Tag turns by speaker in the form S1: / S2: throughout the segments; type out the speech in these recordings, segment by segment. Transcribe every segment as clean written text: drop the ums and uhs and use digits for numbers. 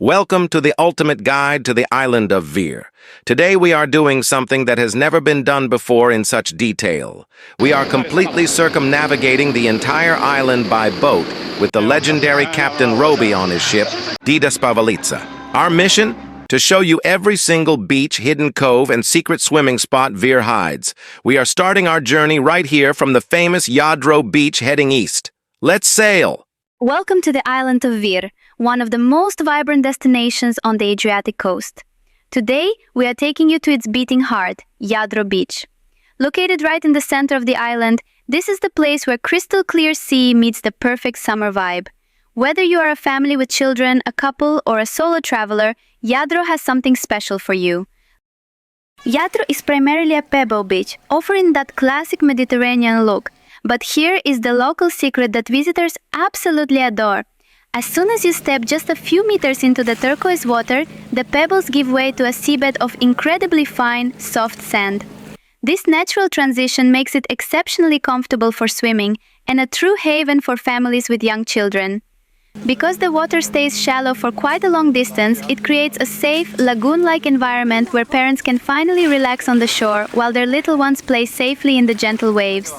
S1: Welcome to the ultimate guide to the island of Vir. Today we are doing something that has never been done before in such detail. We are completely circumnavigating the entire island by boat with the legendary Captain Robi on his ship, Dida Spavalica. Our mission? To show you every single beach, hidden cove, and secret swimming spot Vir hides. We are starting our journey right here from the famous Jadro Beach heading east. Let's sail!
S2: Welcome to the island of Vir, one of the most vibrant destinations on the Adriatic coast. Today, we are taking you to its beating heart, Jadro Beach. Located right in the center of the island, this is the place where crystal clear sea meets the perfect summer vibe. Whether you are a family with children, a couple, or a solo traveler, Jadro has something special for you. Jadro is primarily a pebble beach, offering that classic Mediterranean look. But here is the local secret that visitors absolutely adore. As soon as you step just a few meters into the turquoise water, the pebbles give way to a seabed of incredibly fine, soft sand. This natural transition makes it exceptionally comfortable for swimming and a true haven for families with young children. Because the water stays shallow for quite a long distance, it creates a safe, lagoon-like environment where parents can finally relax on the shore while their little ones play safely in the gentle waves.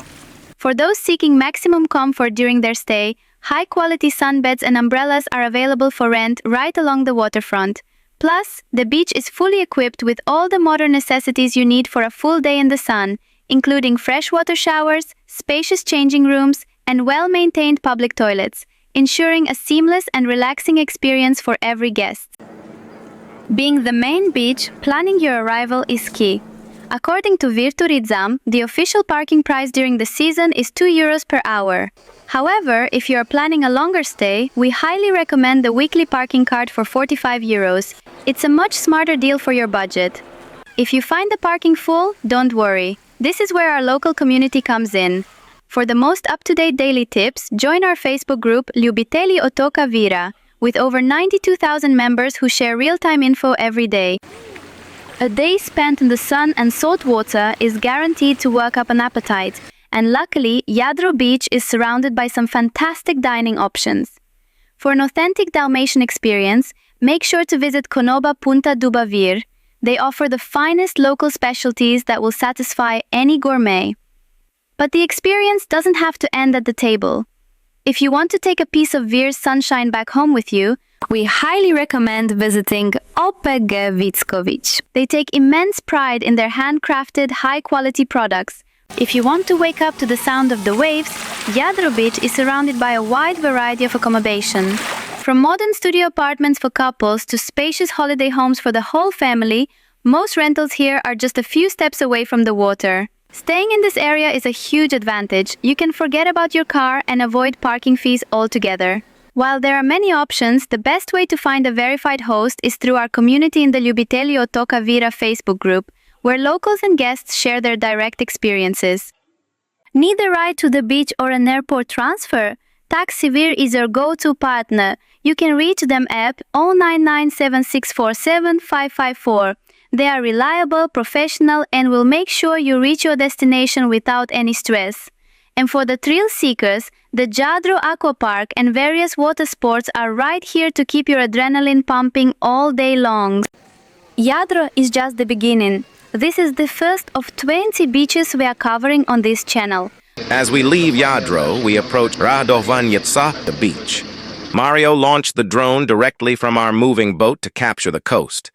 S2: For those seeking maximum comfort during their stay, high-quality sunbeds and umbrellas are available for rent right along the waterfront. Plus, the beach is fully equipped with all the modern necessities you need for a full day in the sun, including freshwater showers, spacious changing rooms, and well-maintained public toilets, ensuring a seamless and relaxing experience for every guest. Being the main beach, planning your arrival is key. According to Vir Tourism, the official parking price during the season is €2 per hour. However, if you are planning a longer stay, we highly recommend the weekly parking card for €45. It's a much smarter deal for your budget. If you find the parking full, don't worry. This is where our local community comes in. For the most up-to-date daily tips, join our Facebook group Ljubitelji otoka Vira, with over 92,000 members who share real-time info every day. A day spent in the sun and salt water is guaranteed to work up an appetite, and luckily, Jadro Beach is surrounded by some fantastic dining options. For an authentic Dalmatian experience, make sure to visit Konoba Punta Duba Vir. They offer the finest local specialties that will satisfy any gourmet. But the experience doesn't have to end at the table. If you want to take a piece of Vir's sunshine back home with you, we highly recommend visiting FKK Beach. They take immense pride in their handcrafted, high-quality products. If you want to wake up to the sound of the waves, Jadro Beach is surrounded by a wide variety of accommodation. From modern studio apartments for couples to spacious holiday homes for the whole family, most rentals here are just a few steps away from the water. Staying in this area is a huge advantage. You can forget about your car and avoid parking fees altogether. While there are many options, the best way to find a verified host is through our community in the Ljubitelji otoka Vira Facebook group, where locals and guests share their direct experiences. Need a ride to the beach or an airport transfer? Taxi Vir is your go-to partner. You can reach them at 09976475554. They are reliable, professional, and will make sure you reach your destination without any stress. And for the thrill seekers, the Jadro Aqua Park and various water sports are right here to keep your adrenaline pumping all day long. Jadro is just the beginning. This is the first of 20 beaches we are covering on this channel.
S1: As we leave Jadro, we approach Radovanjica Beach. Mario launched the drone directly from our moving boat to capture the coast.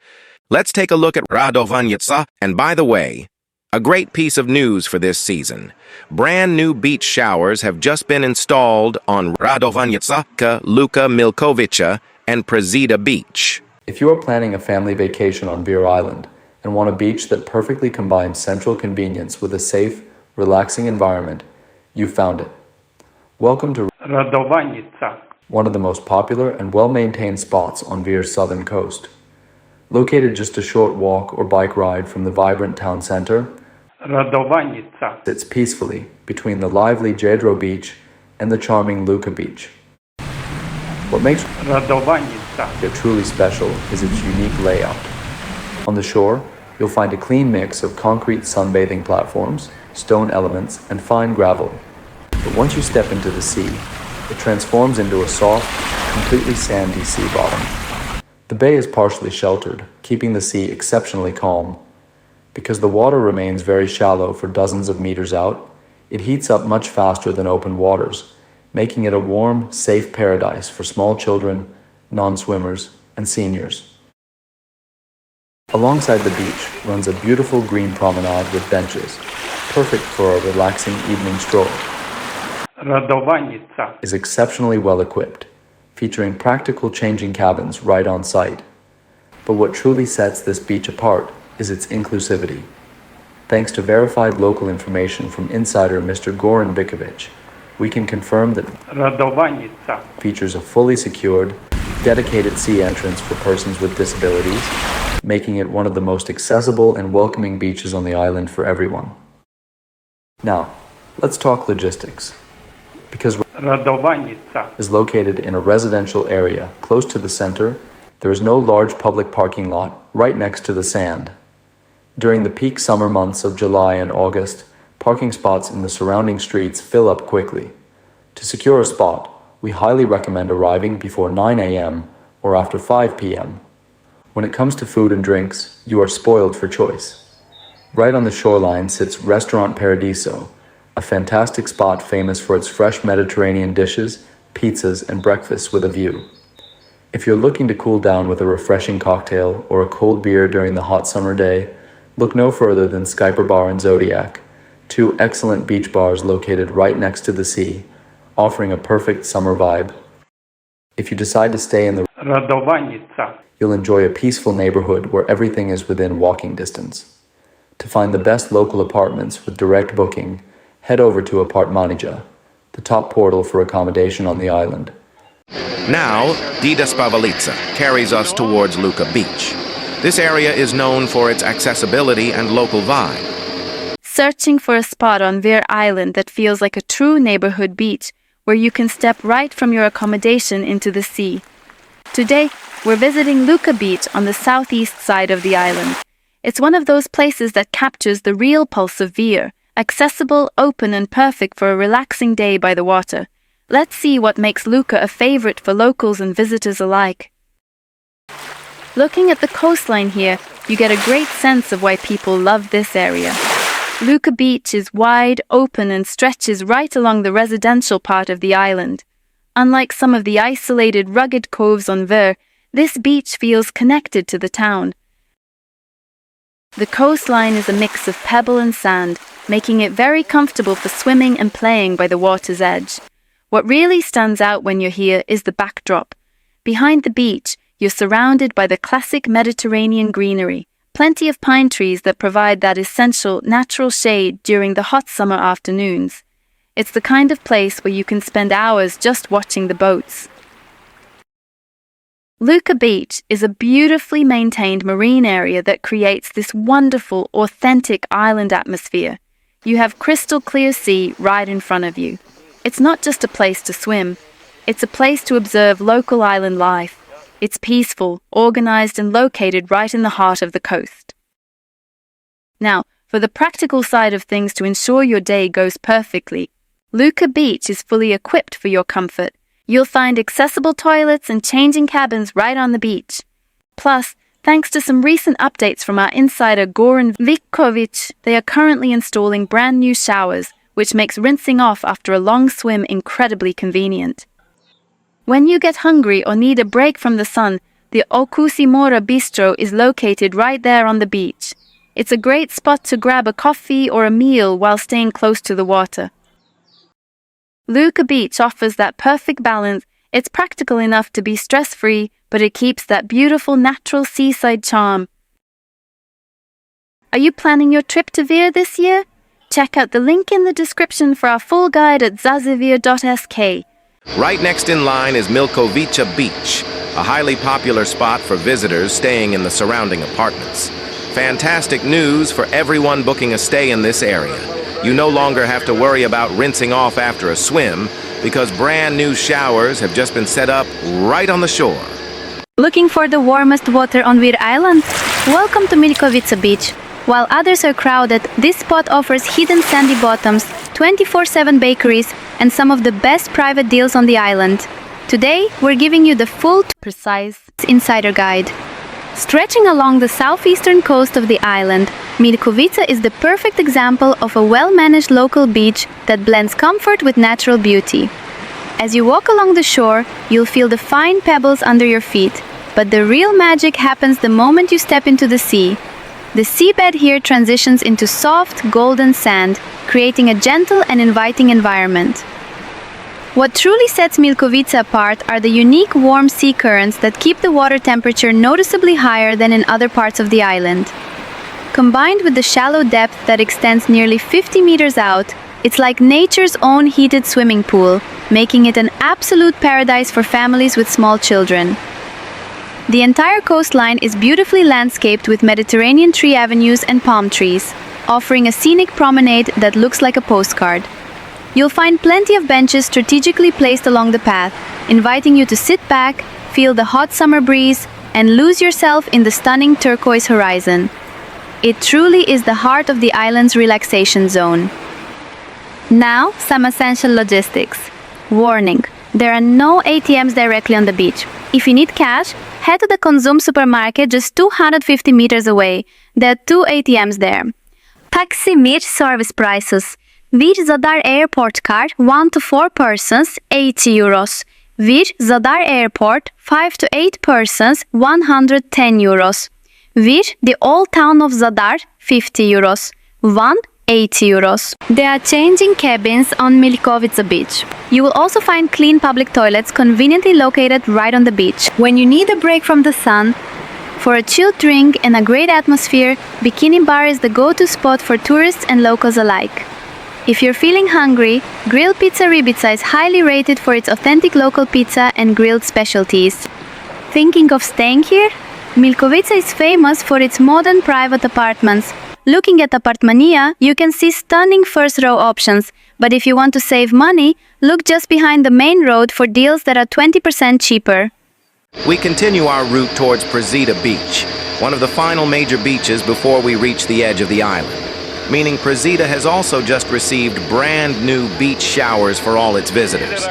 S1: Let's take a look at Radovanjica, and by the way, a great piece of news for this season. Brand new beach showers have just been installed on Radovanjica, Luka, Miljkovica, and Prezida Beach.
S3: If you are planning a family vacation on Vir Island and want a beach that perfectly combines central convenience with a safe, relaxing environment, you found it. Welcome to
S4: Radovanjica,
S3: one of the most popular and well-maintained spots on Vir's southern coast. Located just a short walk or bike ride from the vibrant town center,
S4: Radovanjica
S3: sits peacefully between the lively Jadro Beach and the charming Luka Beach. What makes
S4: Radovanjica
S3: it truly special is its unique layout. On the shore, you'll find a clean mix of concrete sunbathing platforms, stone elements, and fine gravel. But once you step into the sea, it transforms into a soft, completely sandy sea bottom. The bay is partially sheltered, keeping the sea exceptionally calm. Because the water remains very shallow for dozens of meters out, it heats up much faster than open waters, making it a warm, safe paradise for small children, non-swimmers, and seniors. Alongside the beach runs a beautiful green promenade with benches, perfect for a relaxing evening stroll.
S4: Radovanjica.
S3: Is exceptionally well equipped, featuring practical changing cabins right on site. But what truly sets this beach apart is its inclusivity. Thanks to verified local information from insider Mr. Goran Bikovic, we can confirm that
S4: Radovanjica.
S3: features a fully secured, dedicated sea entrance for persons with disabilities, making it one of the most accessible and welcoming beaches on the island for everyone. Now, let's talk logistics. Because
S4: Radovanjica.
S3: is located in a residential area close to the center, there is no large public parking lot right next to the sand. During the peak summer months of July and August, parking spots in the surrounding streets fill up quickly. To secure a spot, we highly recommend arriving before 9 a.m. or after 5 p.m. When it comes to food and drinks, you are spoiled for choice. Right on the shoreline sits Restaurant Paradiso, a fantastic spot famous for its fresh Mediterranean dishes, pizzas, and breakfasts with a view. If you're looking to cool down with a refreshing cocktail or a cold beer during the hot summer day, look no further than Skyper Bar and Zodiac, two excellent beach bars located right next to the sea, offering a perfect summer vibe. If you decide to stay in the
S4: Radovanjica.
S3: you'll enjoy a peaceful neighborhood where everything is within walking distance. To find the best local apartments with direct booking, head over to Apartmanija, the top portal for accommodation on the island.
S1: Now, Dida Spavalica carries us towards Luka Beach. This area is known for its accessibility and local vibe.
S2: Searching for a spot on Vir Island that feels like a true neighborhood beach where you can step right from your accommodation into the sea. Today, we're visiting Luka Beach on the southeast side of the island. It's one of those places that captures the real pulse of Vir, accessible, open, and perfect for a relaxing day by the water. Let's see what makes Luka a favorite for locals and visitors alike. Looking at the coastline here, you get a great sense of why people love this area. Luka Beach is wide, open, and stretches right along the residential part of the island. Unlike some of the isolated, rugged coves on Vir, this beach feels connected to the town. The coastline is a mix of pebble and sand, making it very comfortable for swimming and playing by the water's edge. What really stands out when you're here is the backdrop. Behind the beach, you're surrounded by the classic Mediterranean greenery, plenty of pine trees that provide that essential natural shade during the hot summer afternoons. It's the kind of place where you can spend hours just watching the boats. Luka Beach is a beautifully maintained marine area that creates this wonderful, authentic island atmosphere. You have crystal clear sea right in front of you. It's not just a place to swim, it's a place to observe local island life. It's peaceful, organized, and located right in the heart of the coast. Now, for the practical side of things to ensure your day goes perfectly, Luka Beach is fully equipped for your comfort. You'll find accessible toilets and changing cabins right on the beach. Plus, thanks to some recent updates from our insider Goran Bikovic, they are currently installing brand new showers, which makes rinsing off after a long swim incredibly convenient. When you get hungry or need a break from the sun, the Okusi Mora Bistro is located right there on the beach. It's a great spot to grab a coffee or a meal while staying close to the water. Luka Beach offers that perfect balance. It's practical enough to be stress-free, but it keeps that beautiful natural seaside charm. Are you planning your trip to Vir this year? Check out the link in the description for our full guide at zazivir.sk.
S1: Right next in line is Miljkovica Beach, a highly popular spot for visitors staying in the surrounding apartments. Fantastic news for everyone booking a stay in this area. You no longer have to worry about rinsing off after a swim because brand new showers have just been set up right on the shore.
S2: Looking for the warmest water on Vir Island? Welcome to Miljkovica Beach. While others are crowded, this spot offers hidden sandy bottoms, 24/7 bakeries, and some of the best private deals on the island. Today, we're giving you the full precise insider guide. Stretching along the southeastern coast of the island, Miljkovica is the perfect example of a well-managed local beach that blends comfort with natural beauty. As you walk along the shore, you'll feel the fine pebbles under your feet, but the real magic happens the moment you step into the sea. The seabed here transitions into soft, golden sand, creating a gentle and inviting environment. What truly sets Miljkovica apart are the unique warm sea currents that keep the water temperature noticeably higher than in other parts of the island. Combined with the shallow depth that extends nearly 50 meters out, it's like nature's own heated swimming pool, making it an absolute paradise for families with small children. The entire coastline is beautifully landscaped with Mediterranean tree avenues and palm trees, offering a scenic promenade that looks like a postcard. You'll find plenty of benches strategically placed along the path, inviting you to sit back, feel the hot summer breeze, and lose yourself in the stunning turquoise horizon. It truly is the heart of the island's relaxation zone. Now, some essential logistics. Warning: there are no ATMs directly on the beach. If you need cash, head to the Konzum supermarket just 250 meters away. There are 2 ATMs there. Taxi Mir service prices. Vir Zadar Airport card 1 to 4 persons, 80 euros. Vir Zadar Airport 5 to 8 persons, 110 euros. Vir the Old Town of Zadar 50 euros. 80 euros. There are changing cabins on Miljkovica Beach. You will also find clean public toilets conveniently located right on the beach. When you need a break from the sun, for a chilled drink and a great atmosphere, Bikini Bar is the go-to spot for tourists and locals alike. If you're feeling hungry, Grill Pizza Ribica is highly rated for its authentic local pizza and grilled specialties. Thinking of staying here? Miljkovica is famous for its modern private apartments. Looking at Apartmania, you can see stunning first-row options, but if you want to save money, look just behind the main road for deals that are 20% cheaper.
S1: We continue our route towards Prezida Beach, one of the final major beaches before we reach the edge of the island. Meaning Prezida has also just received brand new beach showers for all its visitors.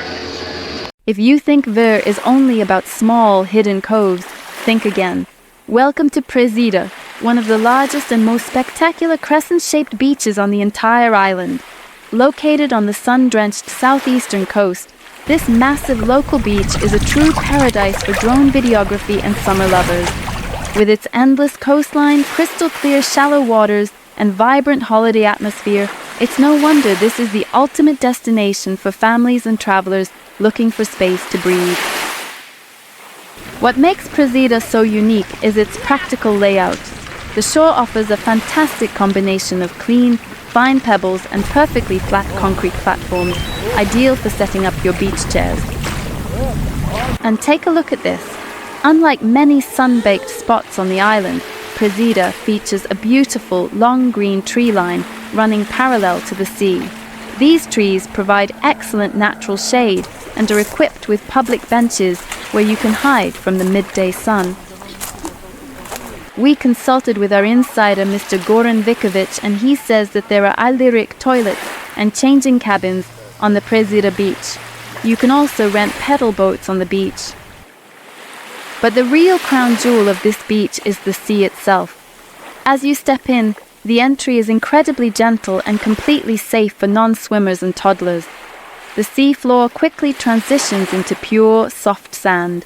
S5: If you think Vir is only about small, hidden coves, think again. Welcome to Prezida, one of the largest and most spectacular crescent-shaped beaches on the entire island. Located on the sun-drenched southeastern coast, this massive local beach is a true paradise for drone videography and summer lovers. With its endless coastline, crystal-clear shallow waters, and vibrant holiday atmosphere, it's no wonder this is the ultimate destination for families and travelers looking for space to breathe. What makes Prezida so unique is its practical layout. The shore offers a fantastic combination of clean, fine pebbles and perfectly flat concrete platforms, ideal for setting up your beach chairs. And take a look at this. Unlike many sun-baked spots on the island, Prezida features a beautiful, long green tree line running parallel to the sea. These trees provide excellent natural shade and are equipped with public benches where you can hide from the midday sun. We consulted with our insider, Mr. Goran Vikovic, and he says that there are lyric toilets and changing cabins on the Prezida Beach. You can also rent pedal boats on the beach. But the real crown jewel of this beach is the sea itself. As you step in, the entry is incredibly gentle and completely safe for non-swimmers and toddlers. The sea floor quickly transitions into pure, soft sand.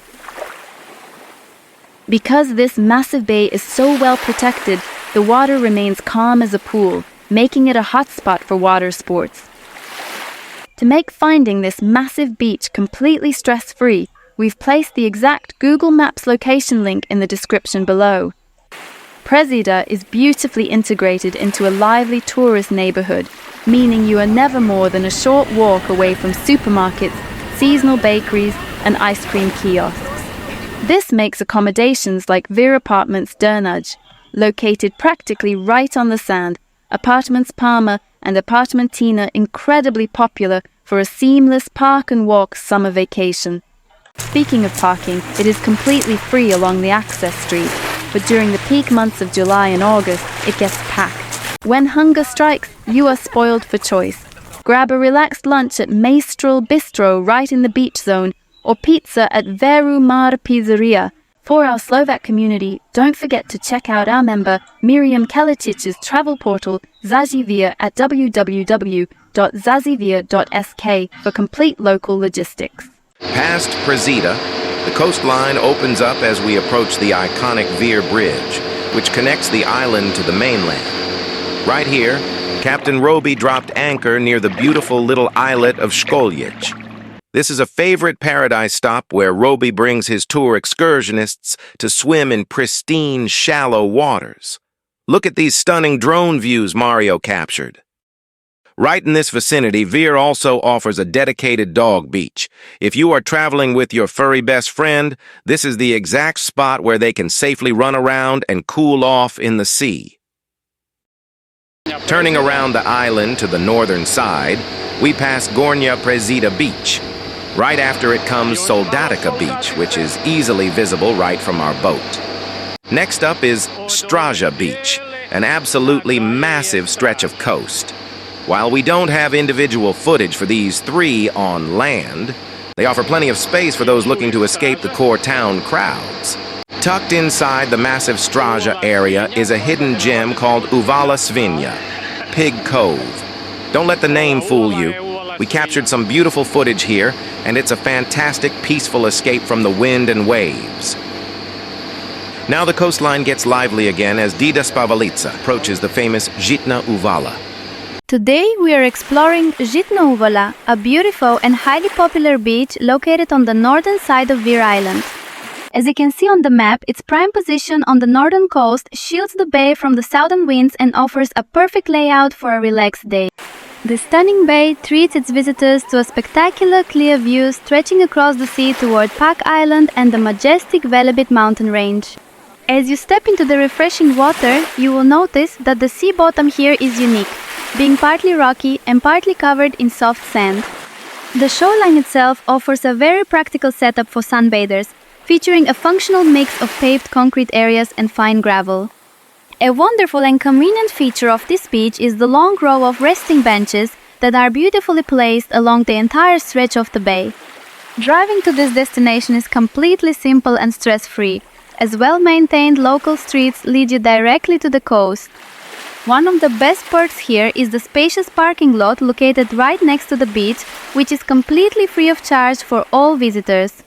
S5: Because this massive bay is so well protected, the water remains calm as a pool, making it a hotspot for water sports. To make finding this massive beach completely stress-free, we've placed the exact Google Maps location link in the description below. Prezida is beautifully integrated into a lively tourist neighborhood, meaning you are never more than a short walk away from supermarkets, seasonal bakeries, and ice cream kiosks. This makes accommodations like Vir Apartments Dernaj, located practically right on the sand, Apartments Palma and Apartmentina incredibly popular for a seamless park and walk summer vacation. Speaking of parking, it is completely free along the access street, but during the peak months of July and August, it gets packed. When hunger strikes, you are spoiled for choice. Grab a relaxed lunch at Maestral Bistro right in the beach zone, or pizza at Veru Mar Pizzeria. For our Slovak community, don't forget to check out our member Miriam Kalachic's travel portal Zazivir at www.zazivir.sk for complete local logistics.
S1: Past Prezida, the coastline opens up as we approach the iconic Vir Bridge, which connects the island to the mainland. Right here, Captain Robi dropped anchor near the beautiful little islet of Školjić. This is a favorite paradise stop where Robi brings his tour excursionists to swim in pristine, shallow waters. Look at these stunning drone views Mario captured. Right in this vicinity, Vir also offers a dedicated dog beach. If you are traveling with your furry best friend, this is the exact spot where they can safely run around and cool off in the sea. Turning around the island to the northern side, we pass Gornja Prezida Beach. Right after it comes Soldatica Beach, which is easily visible right from our boat. Next up is Straža Beach, an absolutely massive stretch of coast. While we don't have individual footage for these three on land, they offer plenty of space for those looking to escape the core town crowds. Tucked inside the massive Straža area is a hidden gem called Uvala Svinja, Pig Cove. Don't let the name fool you. We captured some beautiful footage here, and it's a fantastic, peaceful escape from the wind and waves. Now the coastline gets lively again as Dida Spavalica approaches the famous Žitna Uvala.
S2: Today we are exploring Žitna Uvala, a beautiful and highly popular beach located on the northern side of Vir Island. As you can see on the map, its prime position on the northern coast shields the bay from the southern winds and offers a perfect layout for a relaxed day. The stunning bay treats its visitors to a spectacular clear view stretching across the sea toward Pak Island and the majestic Velebit mountain range. As you step into the refreshing water, you will notice that the sea bottom here is unique, being partly rocky and partly covered in soft sand. The shoreline itself offers a very practical setup for sunbathers, featuring a functional mix of paved concrete areas and fine gravel. A wonderful and convenient feature of this beach is the long row of resting benches that are beautifully placed along the entire stretch of the bay. Driving to this destination is completely simple and stress-free, as well-maintained local streets lead you directly to the coast. One of the best perks here is the spacious parking lot located right next to the beach, which is completely free of charge for all visitors.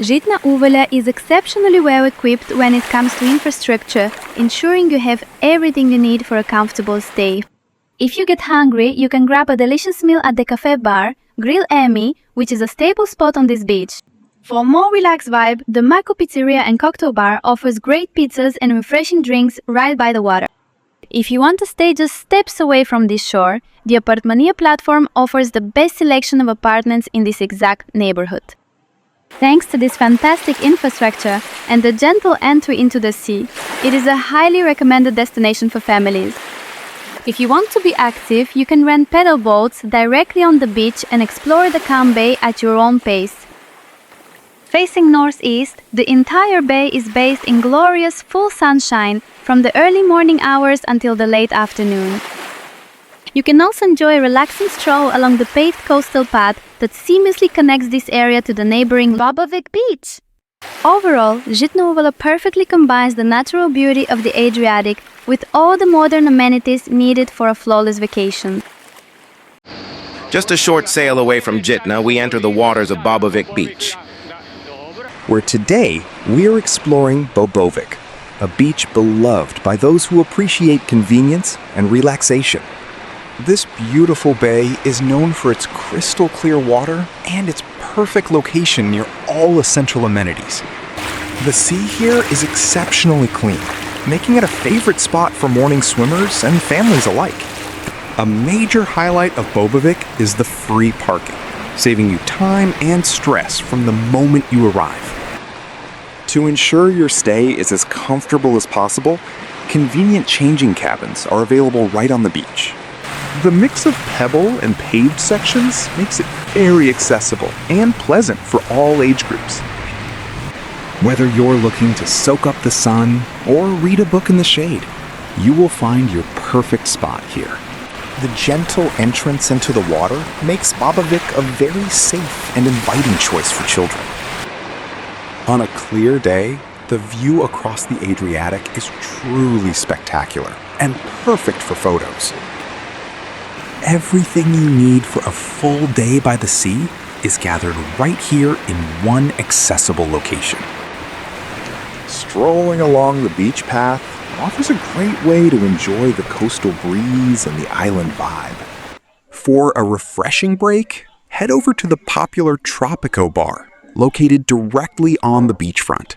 S2: Žitna Uvala is exceptionally well equipped when it comes to infrastructure, ensuring you have everything you need for a comfortable stay. If you get hungry, you can grab a delicious meal at the cafe bar, Grill Amy, which is a staple spot on this beach. For a more relaxed vibe, the Mako Pizzeria and Cocktail Bar offers great pizzas and refreshing drinks right by the water. If you want to stay just steps away from this shore, the Apartmania platform offers the best selection of apartments in this exact neighborhood. Thanks to this fantastic infrastructure and the gentle entry into the sea, it is a highly recommended destination for families. If you want to be active, you can rent pedal boats directly on the beach and explore the calm bay at your own pace. Facing northeast, the entire bay is bathed in glorious full sunshine from the early morning hours until the late afternoon. You can also enjoy a relaxing stroll along the paved coastal path that seamlessly connects this area to the neighboring Bobovik Beach. Overall, Žitna Uvala perfectly combines the natural beauty of the Adriatic with all the modern amenities needed for a flawless vacation.
S1: Just a short sail away from Žitna, we enter the waters of Bobovik Beach.
S6: Where today we are exploring Bobovik, a beach beloved by those who appreciate convenience and relaxation. This beautiful bay is known for its crystal clear water and its perfect location near all essential amenities. The sea here is exceptionally clean, making it a favorite spot for morning swimmers and families alike. A major highlight of Bobovik is the free parking, saving you time and stress from the moment you arrive. To ensure your stay is as comfortable as possible, convenient changing cabins are available right on the beach. The mix of pebble and paved sections makes it very accessible and pleasant for all age groups. Whether you're looking to soak up the sun or read a book in the shade, you will find your perfect spot here. The gentle entrance into the water makes Bobovik a very safe and inviting choice for children. On a clear day, the view across the Adriatic is truly spectacular and perfect for photos. Everything you need for a full day by the sea is gathered right here in one accessible location. Strolling along the beach path offers a great way to enjoy the coastal breeze and the island vibe. For a refreshing break, head over to the popular Tropico bar, located directly on the beachfront.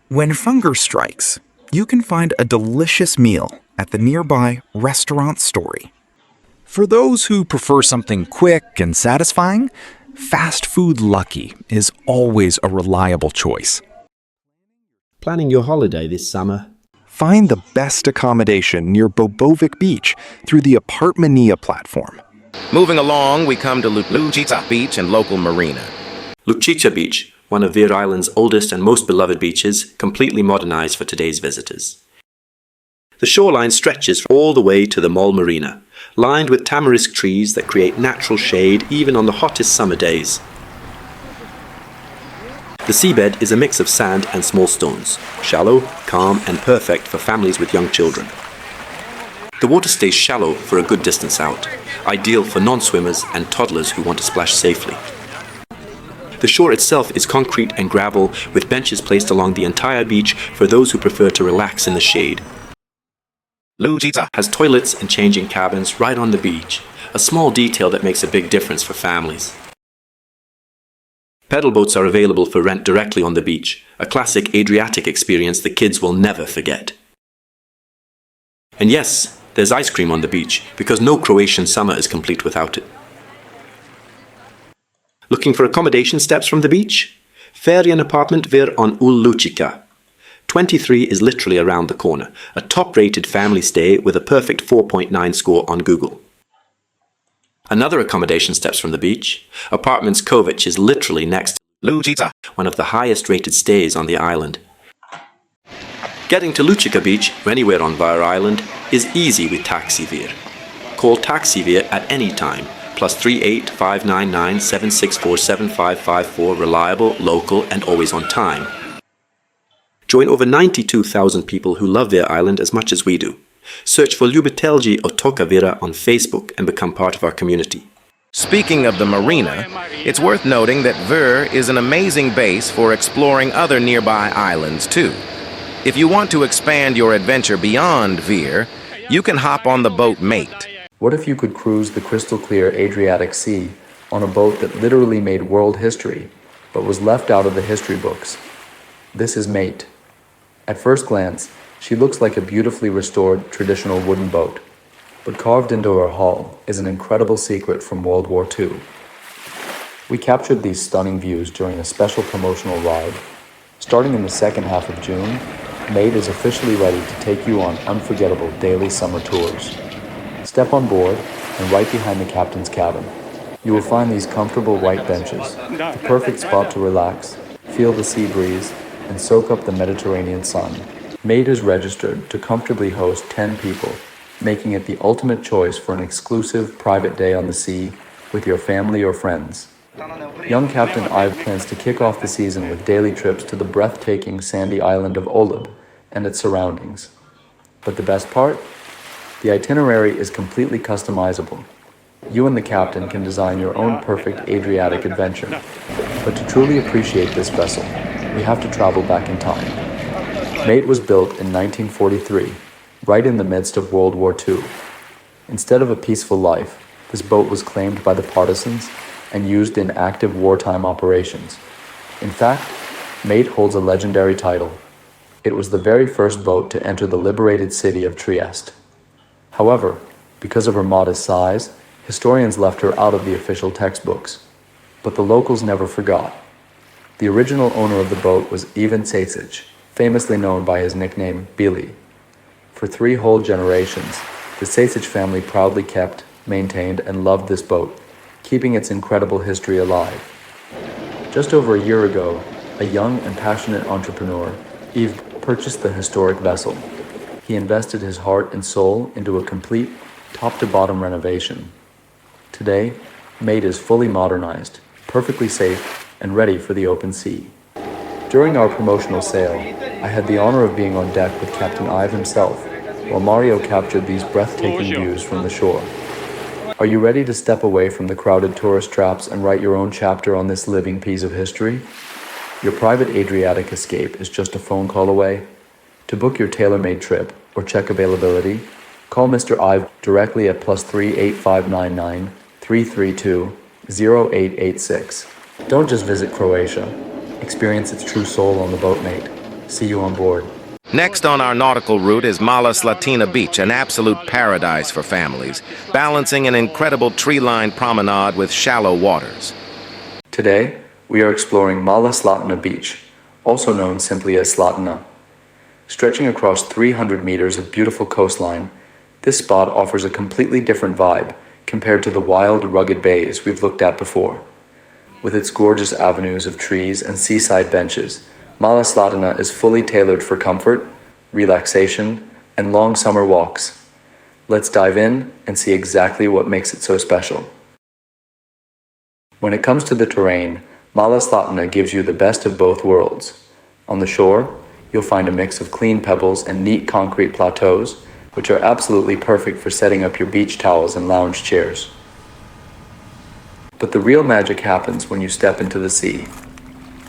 S6: When hunger strikes, you can find a delicious meal at the nearby Restaurant Story. For those who prefer something quick and satisfying, Fast Food Lucky is always a reliable choice.
S7: Planning your holiday this summer?
S6: Find the best accommodation near Bobovik Beach through the Apartmania platform.
S1: Moving along, we come to Lučica Beach and local marina.
S8: Lučica Beach, one of Vir Island's oldest and most beloved beaches, completely modernized for today's visitors. The shoreline stretches all the way to the Mall Marina, lined with tamarisk trees that create natural shade even on the hottest summer days. The seabed is a mix of sand and small stones, shallow, calm, and perfect for families with young children. The water stays shallow for a good distance out, ideal for non-swimmers and toddlers who want to splash safely. The shore itself is concrete and gravel, with benches placed along the entire beach for those who prefer to relax in the shade.
S1: Lučica
S8: Has toilets and changing cabins right on the beach, a small detail that makes a big difference for families. Pedal boats are available for rent directly on the beach, a classic Adriatic experience the kids will never forget. And yes, there's ice cream on the beach, because no Croatian summer is complete without it. Looking for accommodation steps from the beach? Ferian apartment Vir on Lučica. 23 is literally around the corner, a top-rated family stay with a perfect 4.9 score on Google. Another accommodation steps from the beach. Apartments Kozjak is literally next to
S1: Lučica,
S8: one of the highest-rated stays on the island. Getting to Lučica Beach, or anywhere on Vir Island, is easy with Taxi Vir. Call Taxi Vir at any time, +38 599 764 7554, reliable, local, and always on time. Join over 92,000 people who love Vir Island as much as we do. Search for Ljubitelji Otoka Vira on Facebook and become part of our community.
S1: Speaking of the marina, it's worth noting that Vir is an amazing base for exploring other nearby islands too. If you want to expand your adventure beyond Vir, you can hop on the boat Mate.
S3: What if you could cruise the crystal clear Adriatic Sea on a boat that literally made world history, but was left out of the history books? This is Mate. At first glance, she looks like a beautifully restored traditional wooden boat, but carved into her hull is an incredible secret from World War II. We captured these stunning views during a special promotional ride. Starting in the second half of June, Mate is officially ready to take you on unforgettable daily summer tours. Step on board, and right behind the captain's cabin, you will find these comfortable white benches, the perfect spot to relax, feel the sea breeze, and soak up the Mediterranean sun. Mate is registered to comfortably host 10 people, making it the ultimate choice for an exclusive private day on the sea with your family or friends. Young Captain Ive plans to kick off the season with daily trips to the breathtaking sandy island of Olib and its surroundings. But the best part? The itinerary is completely customizable. You and the captain can design your own perfect Adriatic adventure. But to truly appreciate this vessel, we have to travel back in time. Mate was built in 1943, right in the midst of World War II. Instead of a peaceful life, this boat was claimed by the partisans and used in active wartime operations. In fact, Mate holds a legendary title. It was the very first boat to enter the liberated city of Trieste. However, because of her modest size, historians left her out of the official textbooks. But the locals never forgot. The original owner of the boat was Ivan Cecic, famously known by his nickname Bili. For 3 whole generations, the Cecic family proudly kept, maintained, and loved this boat, keeping its incredible history alive. Just over a year ago, a young and passionate entrepreneur, Yves, purchased the historic vessel. He invested his heart and soul into a complete, top-to-bottom renovation. Today, Mate is fully modernized, perfectly safe, and ready for the open sea. During our promotional sale, I had the honor of being on deck with Captain Ive himself, while Mario captured these breathtaking views from the shore. Are you ready to step away from the crowded tourist traps and write your own chapter on this living piece of history? Your private Adriatic escape is just a phone call away. To book your tailor-made trip or check availability, call Mr. Ive directly at +3 8599 332 0886. Don't just visit Croatia. Experience its true soul on the boat, mate. See you on board.
S1: Next on our nautical route is Mala Slatina Beach, an absolute paradise for families, balancing an incredible tree-lined promenade with shallow waters.
S3: Today, we are exploring Mala Slatina Beach, also known simply as Slatina. Stretching across 300 meters of beautiful coastline, this spot offers a completely different vibe compared to the wild, rugged bays we've looked at before. With its gorgeous avenues of trees and seaside benches, Mala Slatina is fully tailored for comfort, relaxation, and long summer walks. Let's dive in and see exactly what makes it so special. When it comes to the terrain, Mala Slatina gives you the best of both worlds. On the shore, you'll find a mix of clean pebbles and neat concrete plateaus, which are absolutely perfect for setting up your beach towels and lounge chairs. But the real magic happens when you step into the sea.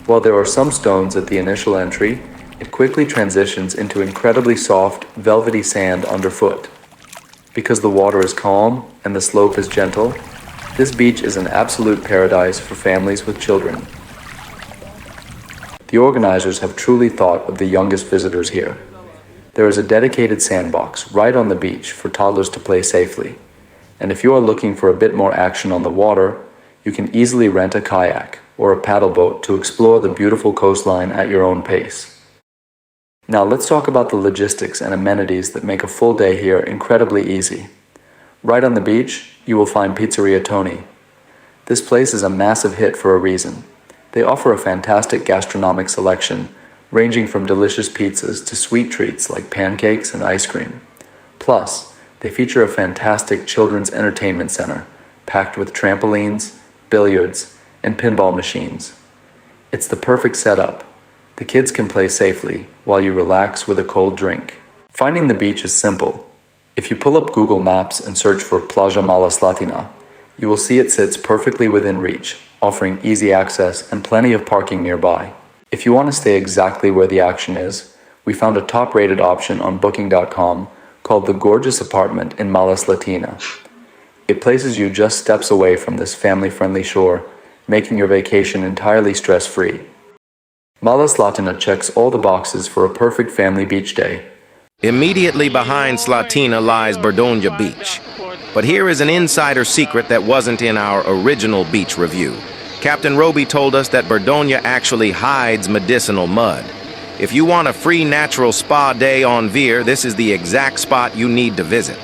S3: While there are some stones at the initial entry, it quickly transitions into incredibly soft, velvety sand underfoot. Because the water is calm and the slope is gentle, this beach is an absolute paradise for families with children. The organizers have truly thought of the youngest visitors here. There is a dedicated sandbox right on the beach for toddlers to play safely. And if you are looking for a bit more action on the water, you can easily rent a kayak or a paddle boat to explore the beautiful coastline at your own pace. Now let's talk about the logistics and amenities that make a full day here incredibly easy. Right on the beach, you will find Pizzeria Tony. This place is a massive hit for a reason. They offer a fantastic gastronomic selection, ranging from delicious pizzas to sweet treats like pancakes and ice cream. Plus, they feature a fantastic children's entertainment center, packed with trampolines, billiards, and pinball machines. It's the perfect setup. The kids can play safely while you relax with a cold drink. Finding the beach is simple. If you pull up Google Maps and search for Plaža Mala Slatina, you will see it sits perfectly within reach, offering easy access and plenty of parking nearby. If you want to stay exactly where the action is, we found a top-rated option on Booking.com called the Gorgeous Apartment in Mala Slatina. It places you just steps away from this family-friendly shore, making your vacation entirely stress-free. Mala Slatina checks all the boxes for a perfect family beach day.
S1: Immediately behind Slatina lies Brdonja Beach. But here is an insider secret that wasn't in our original beach review. Captain Robi told us that Brdonja actually hides medicinal mud. If you want a free natural spa day on Vir, this is the exact spot you need to visit.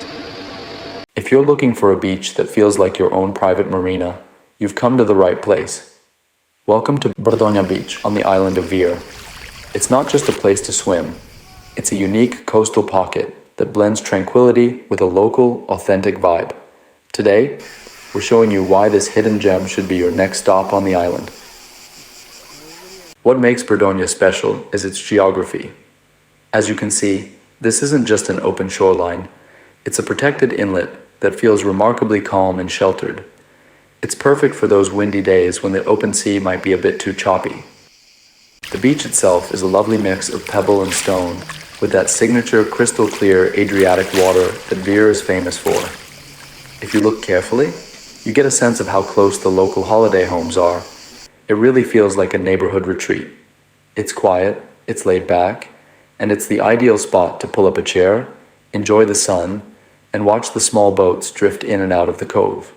S3: If you're looking for a beach that feels like your own private marina, you've come to the right place. Welcome to Brdonja Beach on the island of Vir. It's not just a place to swim. It's a unique coastal pocket that blends tranquility with a local, authentic vibe. Today, we're showing you why this hidden gem should be your next stop on the island. What makes Brdonja special is its geography. As you can see, this isn't just an open shoreline. It's a protected inlet that feels remarkably calm and sheltered. It's perfect for those windy days when the open sea might be a bit too choppy. The beach itself is a lovely mix of pebble and stone, with that signature crystal clear Adriatic water that Vir is famous for. If you look carefully, you get a sense of how close the local holiday homes are. It really feels like a neighborhood retreat. It's quiet, it's laid back, and it's the ideal spot to pull up a chair, enjoy the sun, and watch the small boats drift in and out of the cove.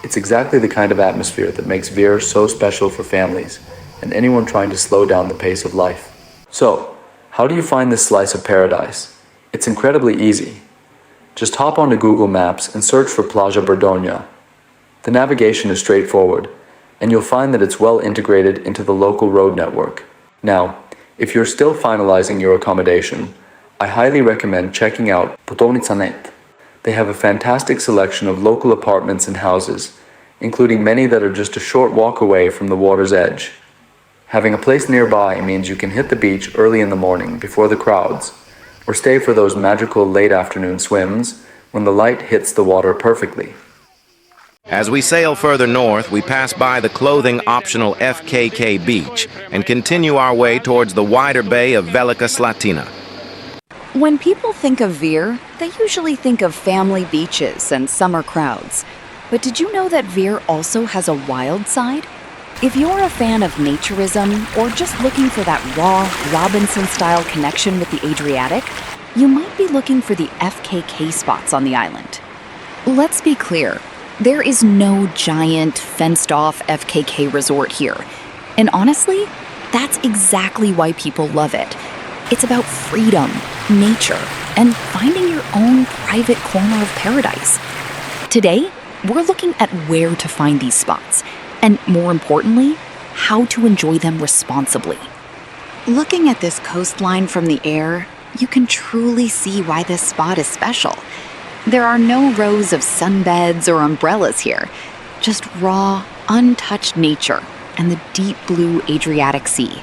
S3: It's exactly the kind of atmosphere that makes Vir so special for families and anyone trying to slow down the pace of life. So, how do you find this slice of paradise? It's incredibly easy. Just hop onto Google Maps and search for Plaža Brdonja. The navigation is straightforward, and you'll find that it's well integrated into the local road network. Now, if you're still finalizing your accommodation, I highly recommend checking out Putovnica.net. They have a fantastic selection of local apartments and houses, including many that are just a short walk away from the water's edge. Having a place nearby means you can hit the beach early in the morning before the crowds, or stay for those magical late afternoon swims when the light hits the water perfectly.
S1: As we sail further north, we pass by the clothing-optional FKK Beach and continue our way towards the wider bay of Velika Slatina.
S9: When people think of Vir, they usually think of family beaches and summer crowds. But did you know that Vir also has a wild side? If you're a fan of naturism or just looking for that raw, Robinson-style connection with the Adriatic, you might be looking for the FKK spots on the island. Let's be clear. There is no giant, fenced-off FKK resort here. And honestly, that's exactly why people love it. It's about freedom, nature, and finding your own private corner of paradise. Today, we're looking at where to find these spots, and more importantly, how to enjoy them responsibly. Looking at this coastline from the air, you can truly see why this spot is special. There are no rows of sunbeds or umbrellas here, just raw, untouched nature and the deep blue Adriatic Sea.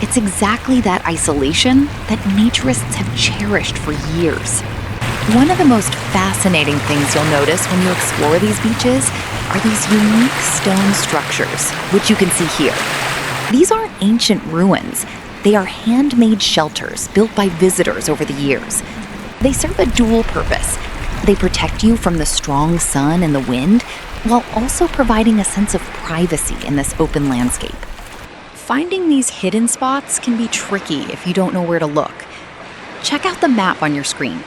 S9: It's exactly that isolation that naturists have cherished for years. One of the most fascinating things you'll notice when you explore these beaches are these unique stone structures, which you can see here. These aren't ancient ruins. They are handmade shelters built by visitors over the years. They serve a dual purpose. They protect you from the strong sun and the wind, while also providing a sense of privacy in this open landscape. Finding these hidden spots can be tricky if you don't know where to look. Check out the map on your screen.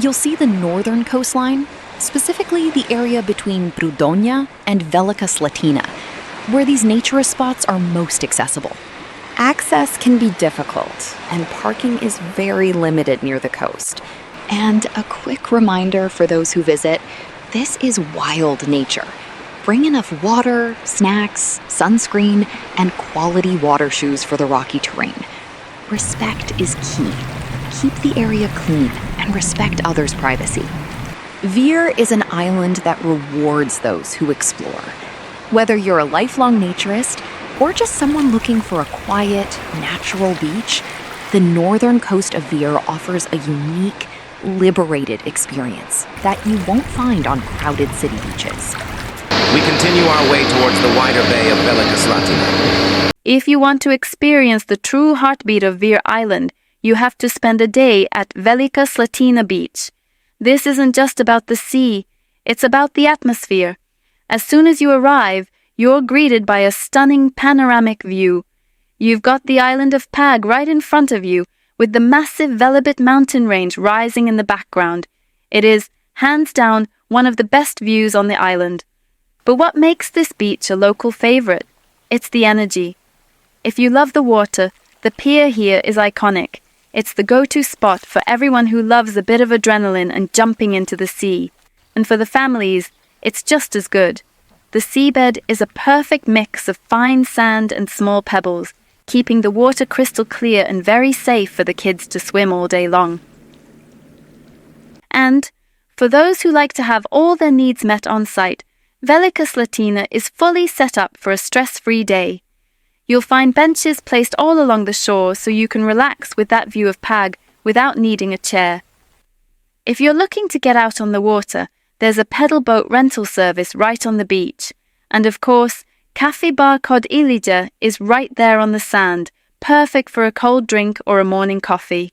S9: You'll see the northern coastline, specifically the area between Brdonja and Velika Slatina, where these naturist spots are most accessible. Access can be difficult, and parking is very limited near the coast. And a quick reminder for those who visit, this is wild nature. Bring enough water, snacks, sunscreen, and quality water shoes for the rocky terrain. Respect is key. Keep the area clean and respect others' privacy. Vir is an island that rewards those who explore. Whether you're a lifelong naturist or just someone looking for a quiet, natural beach, the northern coast of Vir offers a unique, liberated experience that you won't find on crowded city beaches.
S1: We continue our way towards the wider bay of Velika Slatina.
S5: If you want to experience the true heartbeat of Vir Island, you have to spend a day at Velika Slatina Beach. This isn't just about the sea, it's about the atmosphere. As soon as you arrive, you're greeted by a stunning panoramic view. You've got the island of Pag right in front of you, with the massive Velebit mountain range rising in the background. It is, hands down, one of the best views on the island. But what makes this beach a local favorite? It's the energy. If you love the water, the pier here is iconic. It's the go-to spot for everyone who loves a bit of adrenaline and jumping into the sea. And for the families, it's just as good. The seabed is a perfect mix of fine sand and small pebbles, keeping the water crystal clear and very safe for the kids to swim all day long. And, for those who like to have all their needs met on site, Velika Slatina is fully set up for a stress-free day. You'll find benches placed all along the shore so you can relax with that view of Pag without needing a chair. If you're looking to get out on the water, there's a pedal boat rental service right on the beach. And of course, Cafe Bar Kod Ilija is right there on the sand, perfect for a cold drink or a morning coffee.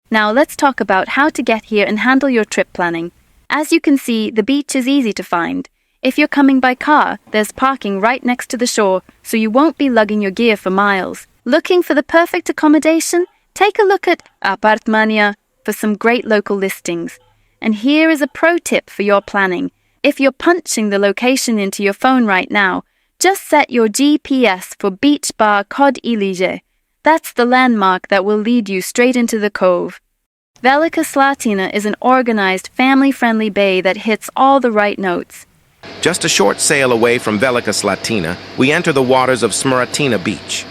S5: Now let's talk about how to get here and handle your trip planning. As you can see, the beach is easy to find. If you're coming by car, there's parking right next to the shore, so you won't be lugging your gear for miles. Looking for the perfect accommodation? Take a look at Apartmania for some great local listings. And here is a pro tip for your planning. If you're punching the location into your phone right now, just set your GPS for Beach Bar Kod Ilije. That's the landmark that will lead you straight into the cove. Velika Slatina is an organized, family-friendly bay that hits all the right notes.
S1: Just a short sail away from Velika Slatina, we enter the waters of Smratina Beach.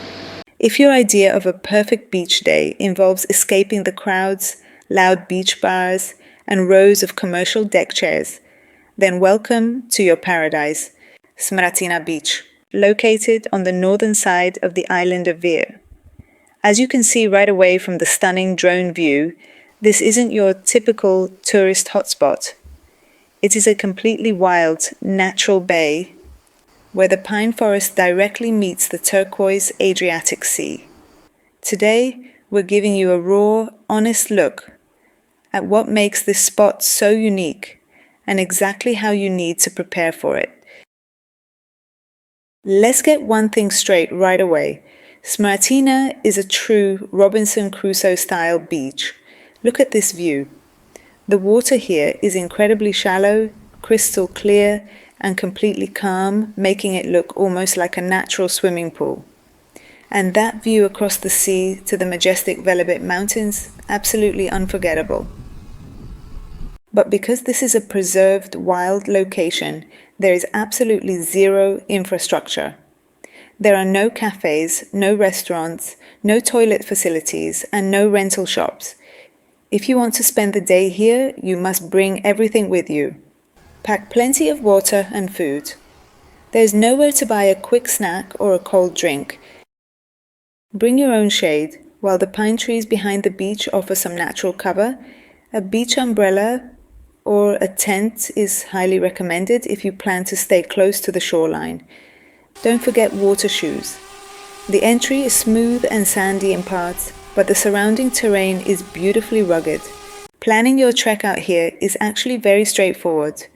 S10: If your idea of a perfect beach day involves escaping the crowds, loud beach bars, and rows of commercial deck chairs, then welcome to your paradise, Smratina Beach. located on the northern side of the island of Vir. As you can see right away from the stunning drone view, this isn't your typical tourist hotspot. It is a completely wild, natural bay where the pine forest directly meets the turquoise Adriatic Sea. Today, we're giving you a raw, honest look at what makes this spot so unique and exactly how you need to prepare for it. Let's get one thing straight right away. Smratina is a true Robinson Crusoe-style beach. Look at this view. The water here is incredibly shallow, crystal clear, and completely calm, making it look almost like a natural swimming pool. And that view across the sea to the majestic Velebit Mountains, absolutely unforgettable. But because this is a preserved wild location, there is absolutely zero infrastructure. There are no cafes, no restaurants, no toilet facilities, and no rental shops. If you want to spend the day here, you must bring everything with you. Pack plenty of water and food. There's nowhere to buy a quick snack or a cold drink. Bring your own shade, while the pine trees behind the beach offer some natural cover. A beach umbrella or a tent is highly recommended if you plan to stay close to the shoreline. Don't forget water shoes. The entry is smooth and sandy in parts, but the surrounding terrain is beautifully rugged. Planning your trek out here is actually very straightforward.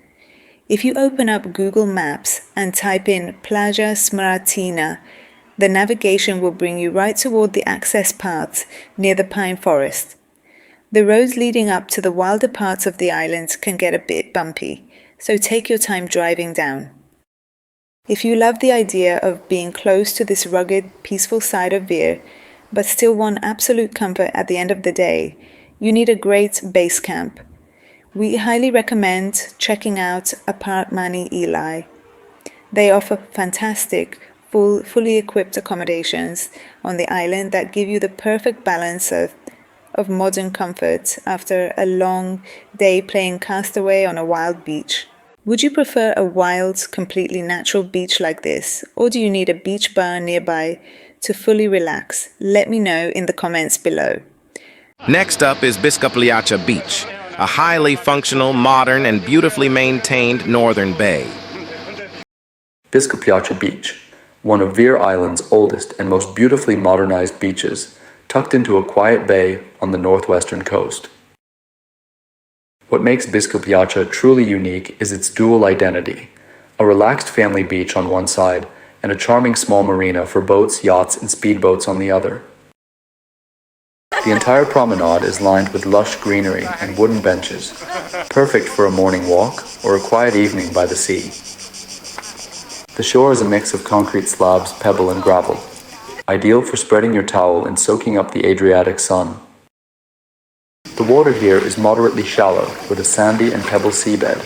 S10: If you open up Google Maps and type in Plaža Smratina, the navigation will bring you right toward the access paths near the pine forest. The roads leading up to the wilder parts of the island can get a bit bumpy, so take your time driving down. If you love the idea of being close to this rugged, peaceful side of Vir, but still want absolute comfort at the end of the day, you need a great base camp. We highly recommend checking out Apartmani Eli. They offer fantastic, fully equipped accommodations on the island that give you the perfect balance of modern comfort after a long day playing castaway on a wild beach. Would you prefer a wild, completely natural beach like this, or do you need a beach bar nearby to fully relax? Let me know in the comments below.
S1: Next up is Biskupljača Beach, a highly functional, modern, and beautifully maintained northern bay.
S3: Biskupljača Beach, one of Vir Island's oldest and most beautifully modernized beaches, tucked into a quiet bay on the northwestern coast. What makes Biskupljača truly unique is its dual identity, a relaxed family beach on one side and a charming small marina for boats, yachts, and speedboats on the other. The entire promenade is lined with lush greenery and wooden benches, perfect for a morning walk or a quiet evening by the sea. The shore is a mix of concrete slabs, pebble, and gravel, ideal for spreading your towel and soaking up the Adriatic sun. The water here is moderately shallow with a sandy and pebble seabed,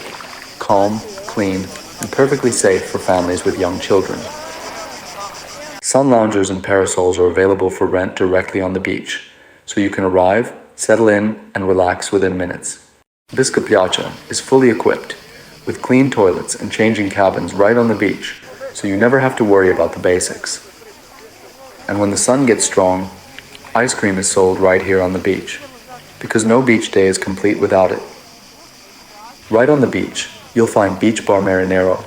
S3: calm, clean, and perfectly safe for families with young children. Sun loungers and parasols are available for rent directly on the beach, so you can arrive, settle in, and relax within minutes. Biskupljača is fully equipped, with clean toilets and changing cabins right on the beach, so you never have to worry about the basics. And when the sun gets strong, ice cream is sold right here on the beach, because no beach day is complete without it. Right on the beach, you'll find Beach Bar Marinero,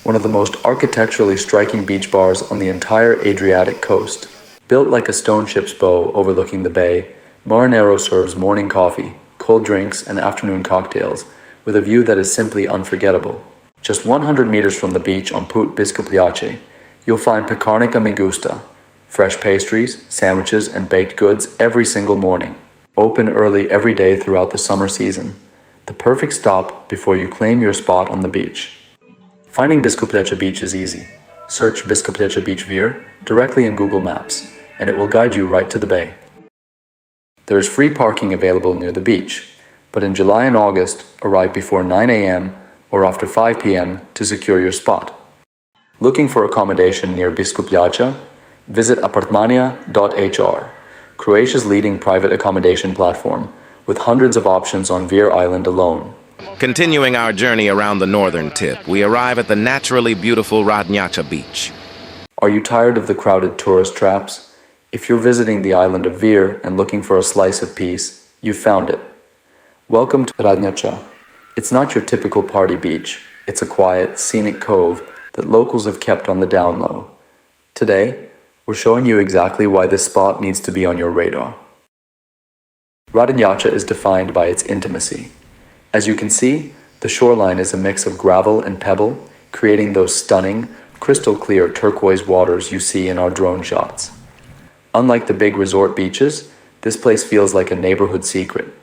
S3: one of the most architecturally striking beach bars on the entire Adriatic coast. Built like a stone ship's bow overlooking the bay, Marinero serves morning coffee, cold drinks, and afternoon cocktails, with a view that is simply unforgettable. Just 100 meters from the beach on Put Biskupljača, you'll find Pekarnica Migusta, fresh pastries, sandwiches, and baked goods every single morning. Open early every day throughout the summer season. The perfect stop before you claim your spot on the beach. Finding Biskupljača Beach is easy. Search Biskupljača Beach Vir directly in Google Maps, and it will guide you right to the bay. There is free parking available near the beach, but in July and August, arrive before 9 a.m. or after 5 p.m. to secure your spot. Looking for accommodation near Biskupljača? Visit apartmania.hr, Croatia's leading private accommodation platform, with hundreds of options on Vir Island alone.
S1: Continuing our journey around the northern tip, we arrive at the naturally beautiful Radnjača Beach.
S3: Are you tired of the crowded tourist traps? If you're visiting the island of Vir and looking for a slice of peace, you've found it. Welcome to Radnjača. It's not your typical party beach. It's a quiet, scenic cove that locals have kept on the down low. Today, we're showing you exactly why this spot needs to be on your radar. Radnjača is defined by its intimacy. As you can see, the shoreline is a mix of gravel and pebble, creating those stunning, crystal clear turquoise waters you see in our drone shots. Unlike the big resort beaches, this place feels like a neighborhood secret.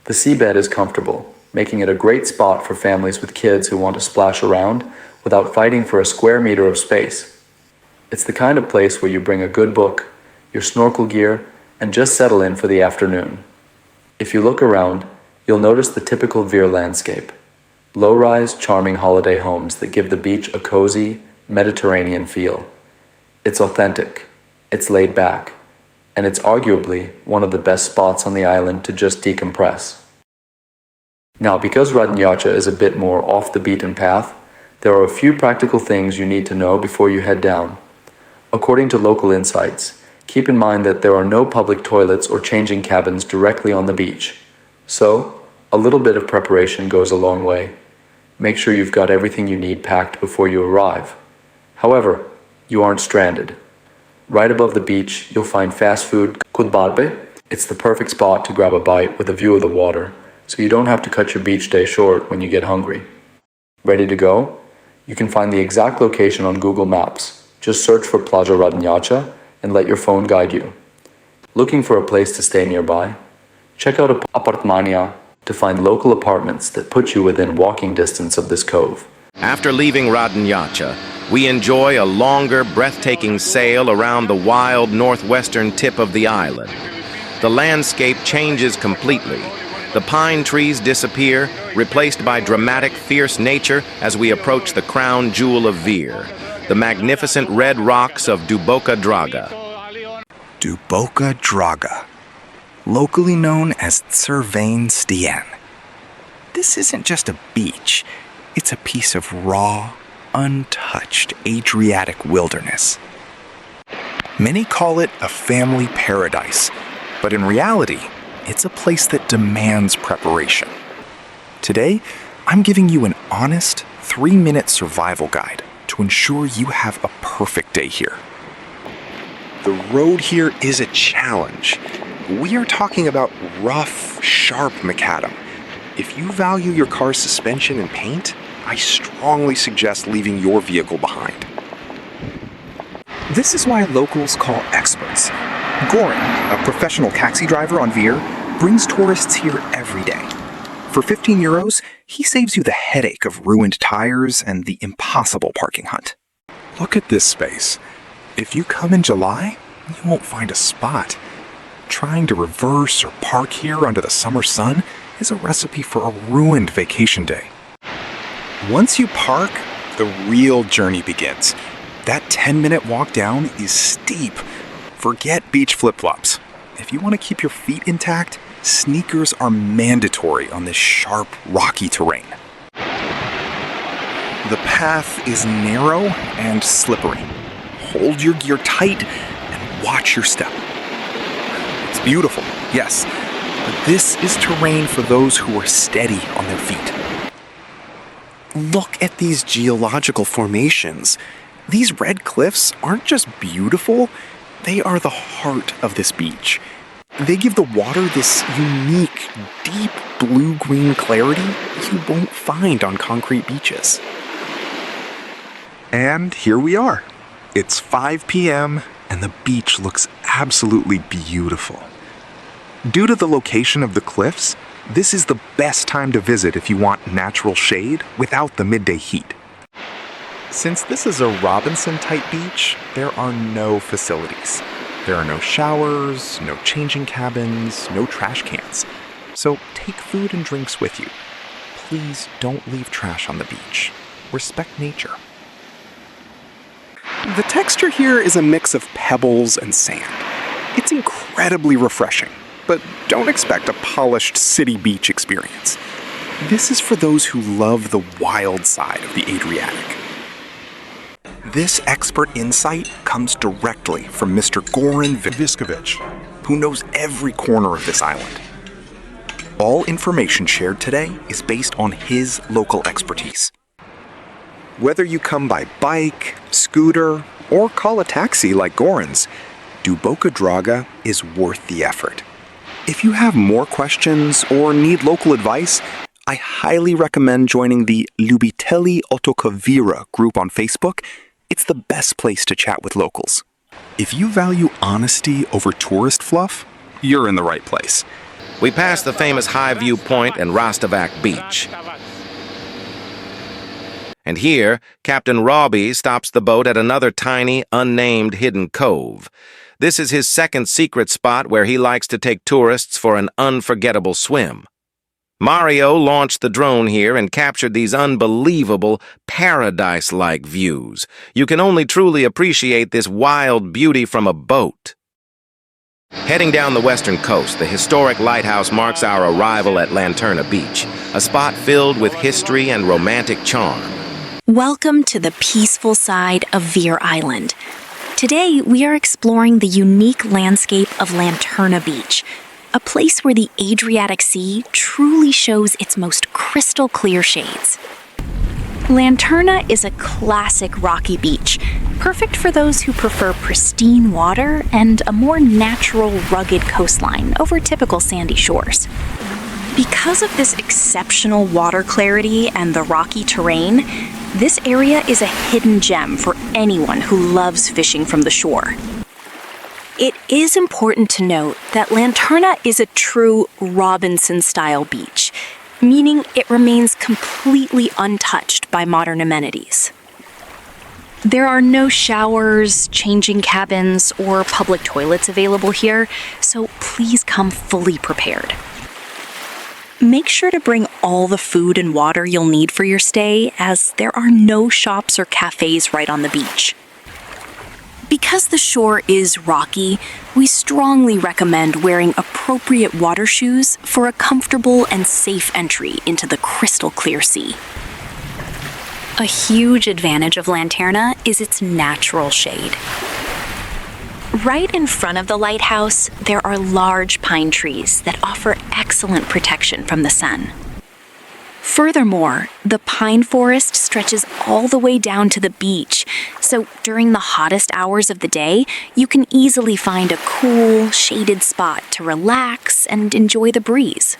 S3: The seabed is comfortable, making it a great spot for families with kids who want to splash around without fighting for a square meter of space. It's the kind of place where you bring a good book, your snorkel gear, and just settle in for the afternoon. If you look around, you'll notice the typical Vir landscape. Low-rise, charming holiday homes that give the beach a cozy, Mediterranean feel. It's authentic, it's laid back, and it's arguably one of the best spots on the island to just decompress. Now, because Radnjača is a bit more off the beaten path, there are a few practical things you need to know before you head down. According to local insights, keep in mind that there are no public toilets or changing cabins directly on the beach. So, a little bit of preparation goes a long way. Make sure you've got everything you need packed before you arrive. However, you aren't stranded. Right above the beach, you'll find fast food kod barbe. It's the perfect spot to grab a bite with a view of the water, so you don't have to cut your beach day short when you get hungry. Ready to go? You can find the exact location on Google Maps. Just search for Plaža Radnjača and let your phone guide you. Looking for a place to stay nearby? Check out Apartmania to find local apartments that put you within walking distance of this cove.
S1: After leaving Radnjača, we enjoy a longer, breathtaking sail around the wild northwestern tip of the island. The landscape changes completely. The pine trees disappear, replaced by dramatic, fierce nature as we approach the crown jewel of Vir, the magnificent red rocks of Duboka Draga.
S6: Duboka Draga, locally known as Crveni Stijen. This isn't just a beach, it's a piece of raw, untouched Adriatic wilderness. Many call it a family paradise, but in reality, it's a place that demands preparation. Today, I'm giving you an honest, 3-minute survival guide to ensure you have a perfect day here. The road here is a challenge. We are talking about rough, sharp macadam. If you value your car's suspension and paint, I strongly suggest leaving your vehicle behind. This is why locals call experts. Goran, a professional taxi driver on Vir, brings tourists here every day. For 15 euros, he saves you the headache of ruined tires and the impossible parking hunt. Look at this space. If you come in July, you won't find a spot. Trying to reverse or park here under the summer sun is a recipe for a ruined vacation day. Once you park, the real journey begins. That 10-minute walk down is steep. Forget beach flip-flops. If you want to keep your feet intact, sneakers are mandatory on this sharp, rocky terrain. The path is narrow and slippery. Hold your gear tight and watch your step. It's beautiful, yes, but this is terrain for those who are steady on their feet. Look at these geological formations. These red cliffs aren't just beautiful, they are the heart of this beach. They give the water this unique, deep blue-green clarity you won't find on concrete beaches. And here we are. It's 5 p.m. and the beach looks absolutely beautiful. Due to the location of the cliffs, this is the best time to visit if you want natural shade without the midday heat. Since this is a Robinson-type beach, there are no facilities. There are no showers, no changing cabins, no trash cans. So take food and drinks with you. Please don't leave trash on the beach. Respect nature. The texture here is a mix of pebbles and sand. It's incredibly refreshing, but don't expect a polished city beach experience. This is for those who love the wild side of the Adriatic. This expert insight comes directly from Mr. Goran Viskovic, who knows every corner of this island. All information shared today is based on his local expertise. Whether you come by bike, scooter, or call a taxi like Goran's, Duboka Draga is worth the effort. If you have more questions or need local advice, I highly recommend joining the Ljubitelji Otoka Vira group on Facebook. It's the best place to chat with locals. If you value honesty over tourist fluff, you're in the right place.
S1: We pass the famous High View Point and Radovanjica Beach. And here, Captain Robi stops the boat at another tiny, unnamed hidden cove. This is his second secret spot where he likes to take tourists for an unforgettable swim. Mario launched the drone here and captured these unbelievable, paradise-like views. You can only truly appreciate this wild beauty from a boat. Heading down the western coast, the historic lighthouse marks our arrival at Lanterna Beach, a spot filled with history and romantic charm.
S11: Welcome to the peaceful side of Vir Island. Today, we are exploring the unique landscape of Lanterna Beach, a place where the Adriatic Sea truly shows its most crystal clear shades. Lanterna is a classic rocky beach, perfect for those who prefer pristine water and a more natural, rugged coastline over typical sandy shores. Because of this exceptional water clarity and the rocky terrain, this area is a hidden gem for anyone who loves fishing from the shore. It is important to note that Lanterna is a true Robinson-style beach, meaning it remains completely untouched by modern amenities. There are no showers, changing cabins, or public toilets available here, so please come fully prepared. Make sure to bring all the food and water you'll need for your stay, as there are no shops or cafes right on the beach. Because the shore is rocky, we strongly recommend wearing appropriate water shoes for a comfortable and safe entry into the crystal clear sea. A huge advantage of Lanterna is its natural shade. Right in front of the lighthouse, there are large pine trees that offer excellent protection from the sun. Furthermore, the pine forest stretches all the way down to the beach, so during the hottest hours of the day, you can easily find a cool, shaded spot to relax and enjoy the breeze.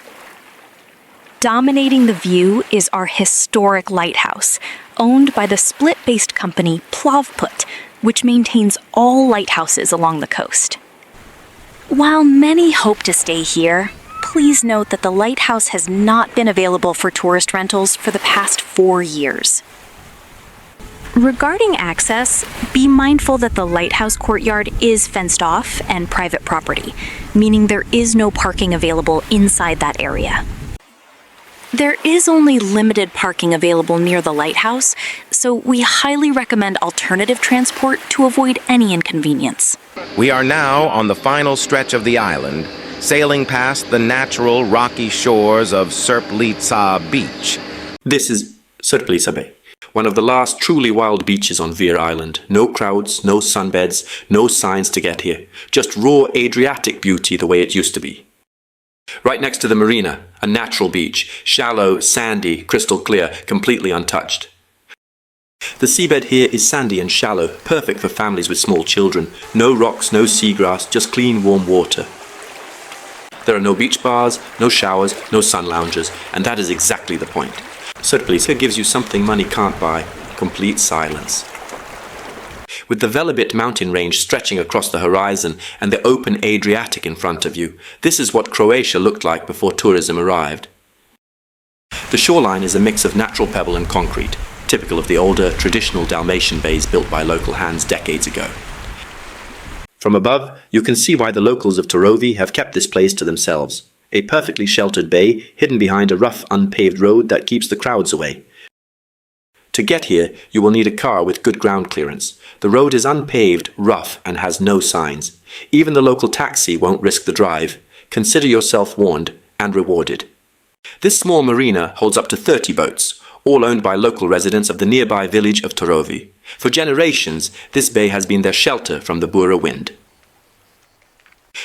S11: Dominating the view is our historic lighthouse, owned by the split-based company Plovput, which maintains all lighthouses along the coast. While many hope to stay here, please note that the lighthouse has not been available for tourist rentals for the past 4 years. Regarding access, be mindful that the lighthouse courtyard is fenced off and private property, meaning there is no parking available inside that area. There is only limited parking available near the lighthouse, so we highly recommend alternative transport to avoid any inconvenience.
S1: We are now on the final stretch of the island, sailing past the natural rocky shores of Srpljica Beach.
S8: This is Srpljica Beach, one of the last truly wild beaches on Vir Island. No crowds, no sunbeds, no signs to get here. Just raw Adriatic beauty the way it used to be. Right next to the marina, a natural beach, shallow, sandy, crystal clear, completely untouched. The seabed here is sandy and shallow, perfect for families with small children. No rocks, no seagrass, just clean, warm water. There are no beach bars, no showers, no sun loungers, and that is exactly the point. Srpljica gives you something money can't buy, complete silence. With the Velebit mountain range stretching across the horizon and the open Adriatic in front of you, this is what Croatia looked like before tourism arrived. The shoreline is a mix of natural pebble and concrete, typical of the older, traditional Dalmatian bays built by local hands decades ago. From above, you can see why the locals of Torovi have kept this place to themselves. A perfectly sheltered bay, hidden behind a rough, unpaved road that keeps the crowds away. To get here, you will need a car with good ground clearance. The road is unpaved, rough, and has no signs. Even the local taxi won't risk the drive. Consider yourself warned and rewarded. This small marina holds up to 30 boats, all owned by local residents of the nearby village of Torovi. For generations, this bay has been their shelter from the Bura wind.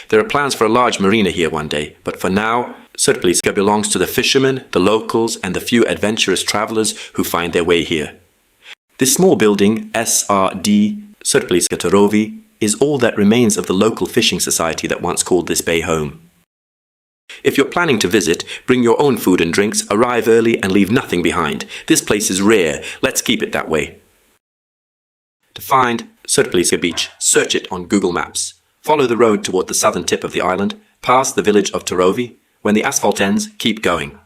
S8: There are plans for a large marina here one day, but for now, Srpljica belongs to the fishermen, the locals, and the few adventurous travelers who find their way here. This small building, SRD, Srpljica Rovi, is all that remains of the local fishing society that once called this bay home. If you're planning to visit, bring your own food and drinks, arrive early, and leave nothing behind. This place is rare. Let's keep it that way. To find Srpljica Beach, search it on Google Maps. Follow the road toward the southern tip of the island, past the village of Torovi. When the asphalt ends, keep going.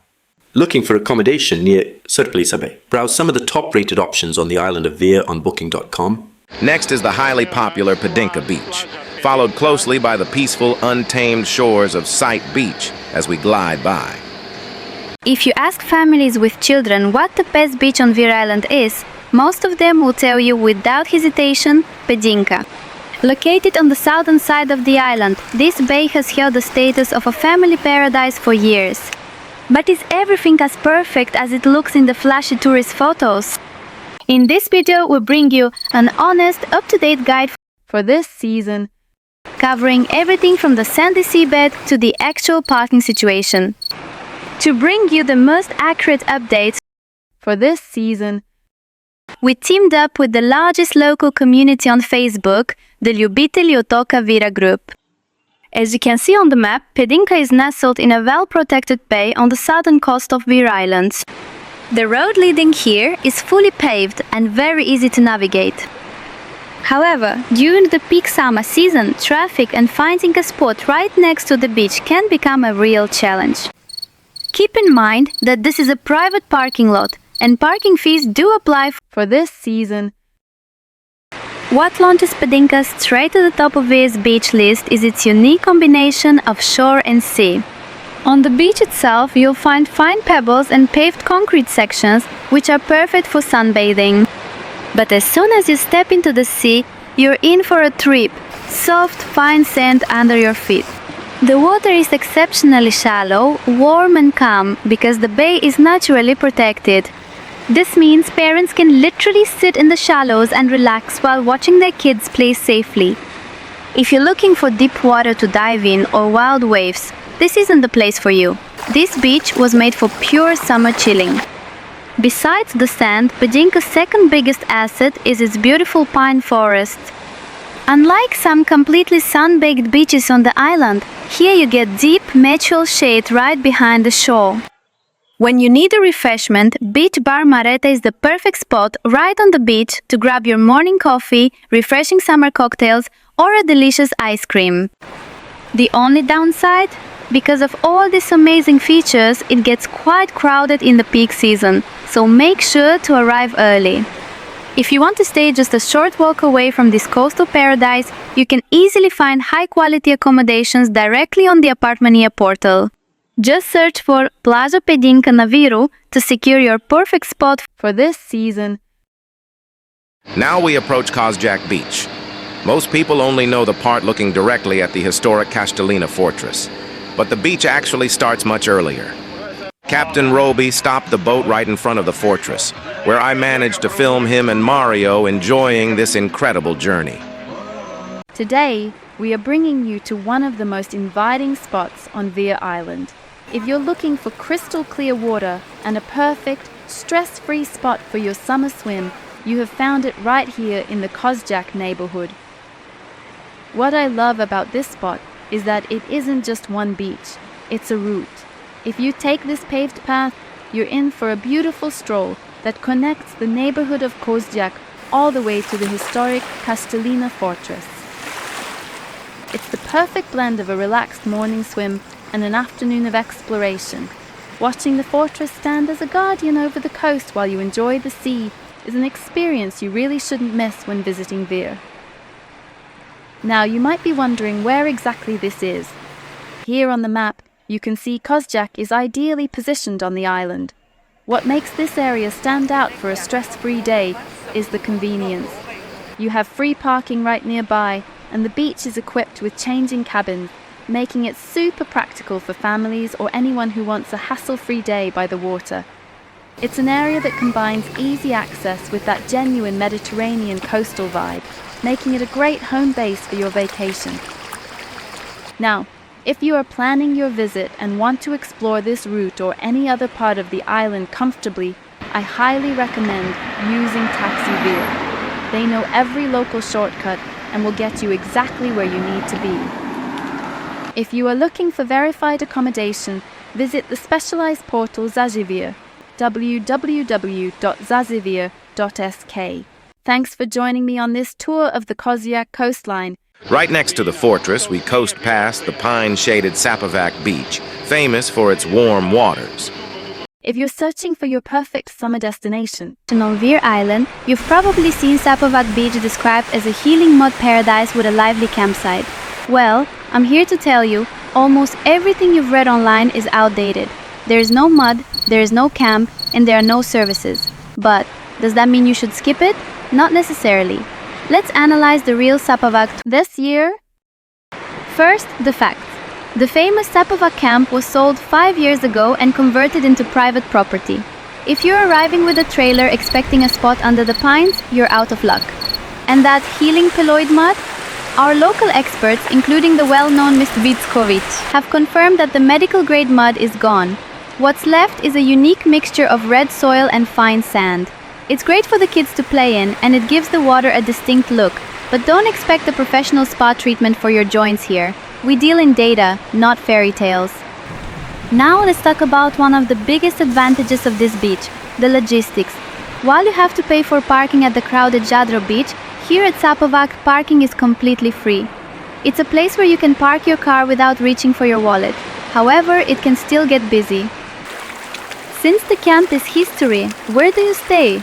S8: Looking for accommodation near Srpljica Bay, browse some of the top-rated options on the island of Vir on booking.com.
S1: Next is the highly popular Duboka Beach, followed closely by the peaceful, untamed shores of Sight Beach as we glide by.
S2: If you ask families with children what the best beach on Vir Island is, most of them will tell you without hesitation, Duboka. Located on the southern side of the island, this bay has held the status of a family paradise for years. But is everything as perfect as it looks in the flashy tourist photos? In this video, we bring you an honest, up-to-date guide
S5: For this season,
S2: covering everything from the sandy seabed to the actual parking situation. To bring you the most accurate updates
S5: for this season,
S2: we teamed up with the largest local community on Facebook, the Ljubitelji Otoka Vira group. As you can see on the map, Duboka is nestled in a well-protected bay on the southern coast of Vir Island. The road leading here is fully paved and very easy to navigate. However, during the peak summer season, traffic and finding a spot right next to the beach can become a real challenge. Keep in mind that this is a private parking lot, and parking fees do apply
S5: for this season.
S2: What launches Duboka straight to the top of Vir's beach list is its unique combination of shore and sea. On the beach itself, you'll find fine pebbles and paved concrete sections, which are perfect for sunbathing. But as soon as you step into the sea, you're in for a trip. Soft, fine sand under your feet. The water is exceptionally shallow, warm and calm because the bay is naturally protected. This means parents can literally sit in the shallows and relax while watching their kids play safely. If you're looking for deep water to dive in or wild waves, this isn't the place for you. This beach was made for pure summer chilling. Besides the sand, Duboka's second biggest asset is its beautiful pine forest. Unlike some completely sun-baked beaches on the island, here you get deep, natural shade right behind the shore. When you need a refreshment, Beach Bar Mareta is the perfect spot right on the beach to grab your morning coffee, refreshing summer cocktails, or a delicious ice cream. The only downside? Because of all these amazing features, it gets quite crowded in the peak season, so make sure to arrive early. If you want to stay just a short walk away from this coastal paradise, you can easily find high-quality accommodations directly on the Apartmania portal. Just search for Plaža Duboka na Viru to secure your perfect spot
S5: for this season.
S1: Now we approach Kozjak Beach. Most people only know the part looking directly at the historic Kaštelina Fortress, but the beach actually starts much earlier. Captain Robi stopped the boat right in front of the fortress, where I managed to film him and Mario enjoying this incredible journey.
S5: Today, we are bringing you to one of the most inviting spots on Vir Island. If you're looking for crystal clear water and a perfect, stress-free spot for your summer swim, you have found it right here in the Kozjak neighborhood. What I love about this spot is that it isn't just one beach, it's a route. If you take this paved path, you're in for a beautiful stroll that connects the neighborhood of Kozjak all the way to the historic Kaštelina Fortress. It's the perfect blend of a relaxed morning swim and an afternoon of exploration. Watching the fortress stand as a guardian over the coast while you enjoy the sea is an experience you really shouldn't miss when visiting Vir. Now, you might be wondering where exactly this is. Here on the map, you can see Kozjak is ideally positioned on the island. What makes this area stand out for a stress-free day is the convenience. You have free parking right nearby, and the beach is equipped with changing cabins, making it super practical for families or anyone who wants a hassle-free day by the water. It's an area that combines easy access with that genuine Mediterranean coastal vibe, making it a great home base for your vacation. Now, if you are planning your visit and want to explore this route or any other part of the island comfortably, I highly recommend using Taxi Vir. They know every local shortcut and will get you exactly where you need to be. If you are looking for verified accommodation, visit the specialized portal Zazivir, www.zazivir.sk. Thanks for joining me on this tour of the Kozjak coastline.
S1: Right next to the fortress, we coast past the pine-shaded Sapavac Beach, famous for its warm waters.
S5: If you're searching for your perfect summer destination,
S2: On Vir Island, you've probably seen Sapavac Beach described as a healing mud paradise with a lively campsite. Well, I'm here to tell you, almost everything you've read online is outdated. There is no mud, there is no camp, and there are no services. But does that mean you should skip it? Not necessarily. Let's analyze the real Sapavac this year. First, the facts. The famous Sapavac camp was sold 5 years ago and converted into private property. If you're arriving with a trailer expecting a spot under the pines, you're out of luck. And that healing peloid mud? Our local experts, including the well-known Mr. Miljkovic, have confirmed that the medical-grade mud is gone. What's left is a unique mixture of red soil and fine sand. It's great for the kids to play in, and it gives the water a distinct look, but don't expect a professional spa treatment for your joints here. We deal in data, not fairy tales. Now let's talk about one of the biggest advantages of this beach, the logistics. While you have to pay for parking at the crowded Jadro Beach, here at Sapavac parking is completely free. It's a place where you can park your car without reaching for your wallet. However, it can still get busy. Since the camp is history, where do you stay?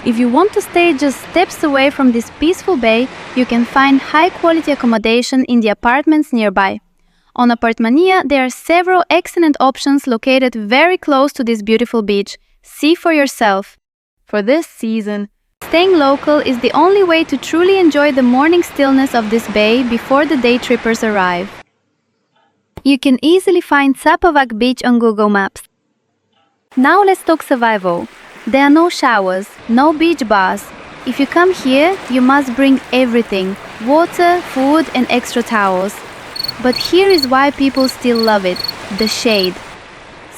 S2: If you want to stay just steps away from this peaceful bay, you can find high-quality accommodation in the apartments nearby. On Apartmania, there are several excellent options located very close to this beautiful beach. See for yourself.
S5: for this season,
S2: staying local is the only way to truly enjoy the morning stillness of this bay before the day trippers arrive. You can easily find Sapavac Beach on Google Maps. Now let's talk survival. There are no showers, no beach bars. If you come here, you must bring everything: water, food, and extra towels. But here is why people still love it: the shade.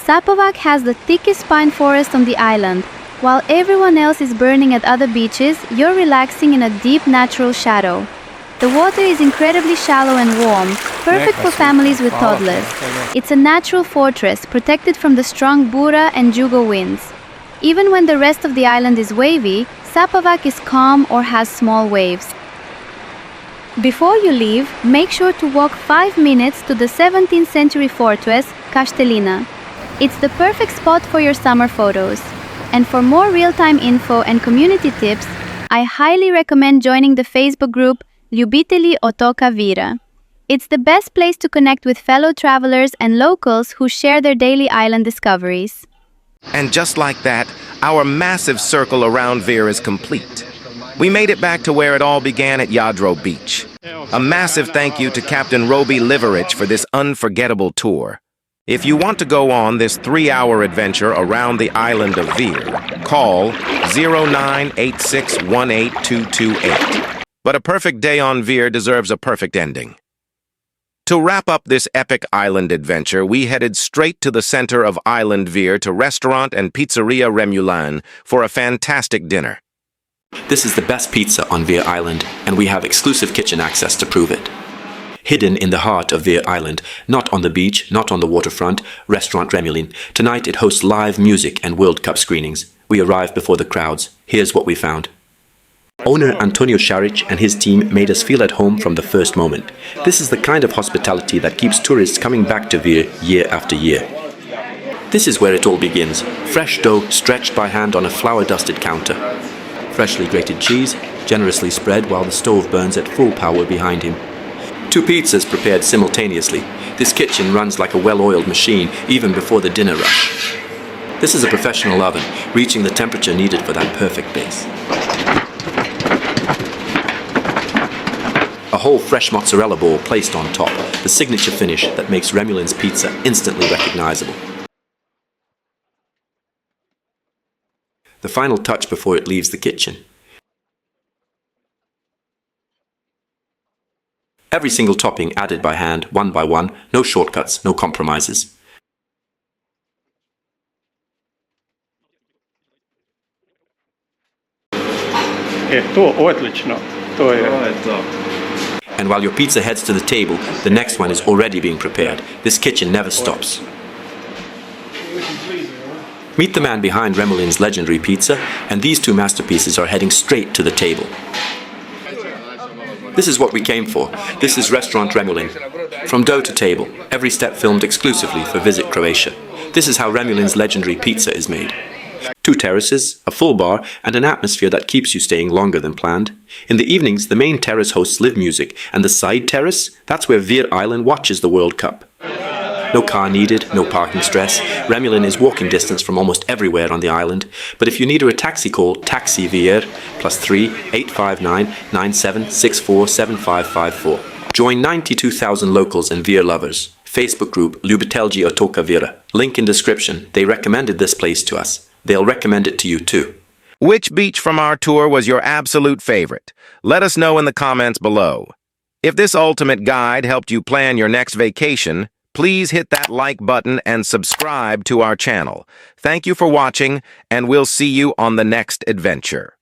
S2: Sapavac has the thickest pine forest on the island. While everyone else is burning at other beaches, you're relaxing in a deep natural shadow. The water is incredibly shallow and warm, perfect for families with toddlers. It's a natural fortress, protected from the strong Bura and Jugo winds. Even when the rest of the island is wavy, Sapavac is calm or has small waves. Before you leave, make sure to walk 5 minutes to the 17th century fortress, Kaštelina. It's the perfect spot for your summer photos. And for more real-time info and community tips, I highly recommend joining the Facebook group Ljubitelji otoka Vira. It's the best place to connect with fellow travelers and locals who share their daily island discoveries.
S1: And just like that, our massive circle around Vir is complete. We made it back to where it all began at Jadro Beach. A massive thank you to Captain Robi Liveric for this unforgettable tour. If you want to go on this 3-hour adventure around the island of Vir, call 0986182228. But a perfect day on Vir deserves a perfect ending. To wrap up this epic island adventure, we headed straight to the center of Island Vir to Restaurant and Pizzeria Remulan for a fantastic dinner.
S8: This is the best pizza on Vir Island, and we have exclusive kitchen access to prove it. Hidden in the heart of Vir Island, not on the beach, not on the waterfront, Restaurant Remulin. Tonight it hosts live music and World Cup screenings. We arrived before the crowds. Here's what we found. Owner Antonio Šarić and his team made us feel at home from the first moment. This is the kind of hospitality that keeps tourists coming back to Vir year after year. This is where it all begins. Fresh dough stretched by hand on a flour-dusted counter. Freshly grated cheese, generously spread while the stove burns at full power behind him. 2 pizzas prepared simultaneously. This kitchen runs like a well-oiled machine even before the dinner rush. This is a professional oven, reaching the temperature needed for that perfect base. A whole fresh mozzarella ball placed on top, the signature finish that makes Remulin's pizza instantly recognizable. the final touch before it leaves the kitchen. Every single topping added by hand, one by one, no shortcuts, no compromises.
S4: To odlično. To je to.
S8: And while your pizza heads to the table, the next one is already being prepared. This kitchen never stops. Meet the man behind Remelin's legendary pizza, and these two masterpieces are heading straight to the table. This is what we came for. This is Restaurant Remulin. From dough to table, every step filmed exclusively for Visit Croatia. This is how Remulin's legendary pizza is made. 2 terraces, a full bar, and an atmosphere that keeps you staying longer than planned. In the evenings, the main terrace hosts live music, and the side terrace, that's where Vir Island watches the World Cup. No car needed, no parking stress. Remulin is walking distance from almost everywhere on the island, but if you need a taxi, call Taxi Vir +3 859 9764 7554. Join 92,000 locals and Vir lovers. Facebook group Ljubitelji Otoka Vira. Link in description. They recommended this place to us. They'll recommend it to you too.
S1: Which beach from our tour was your absolute favorite? Let us know in the comments below. If this ultimate guide helped you plan your next vacation, please hit that like button and subscribe to our channel. Thank you for watching, and we'll see you on the next adventure.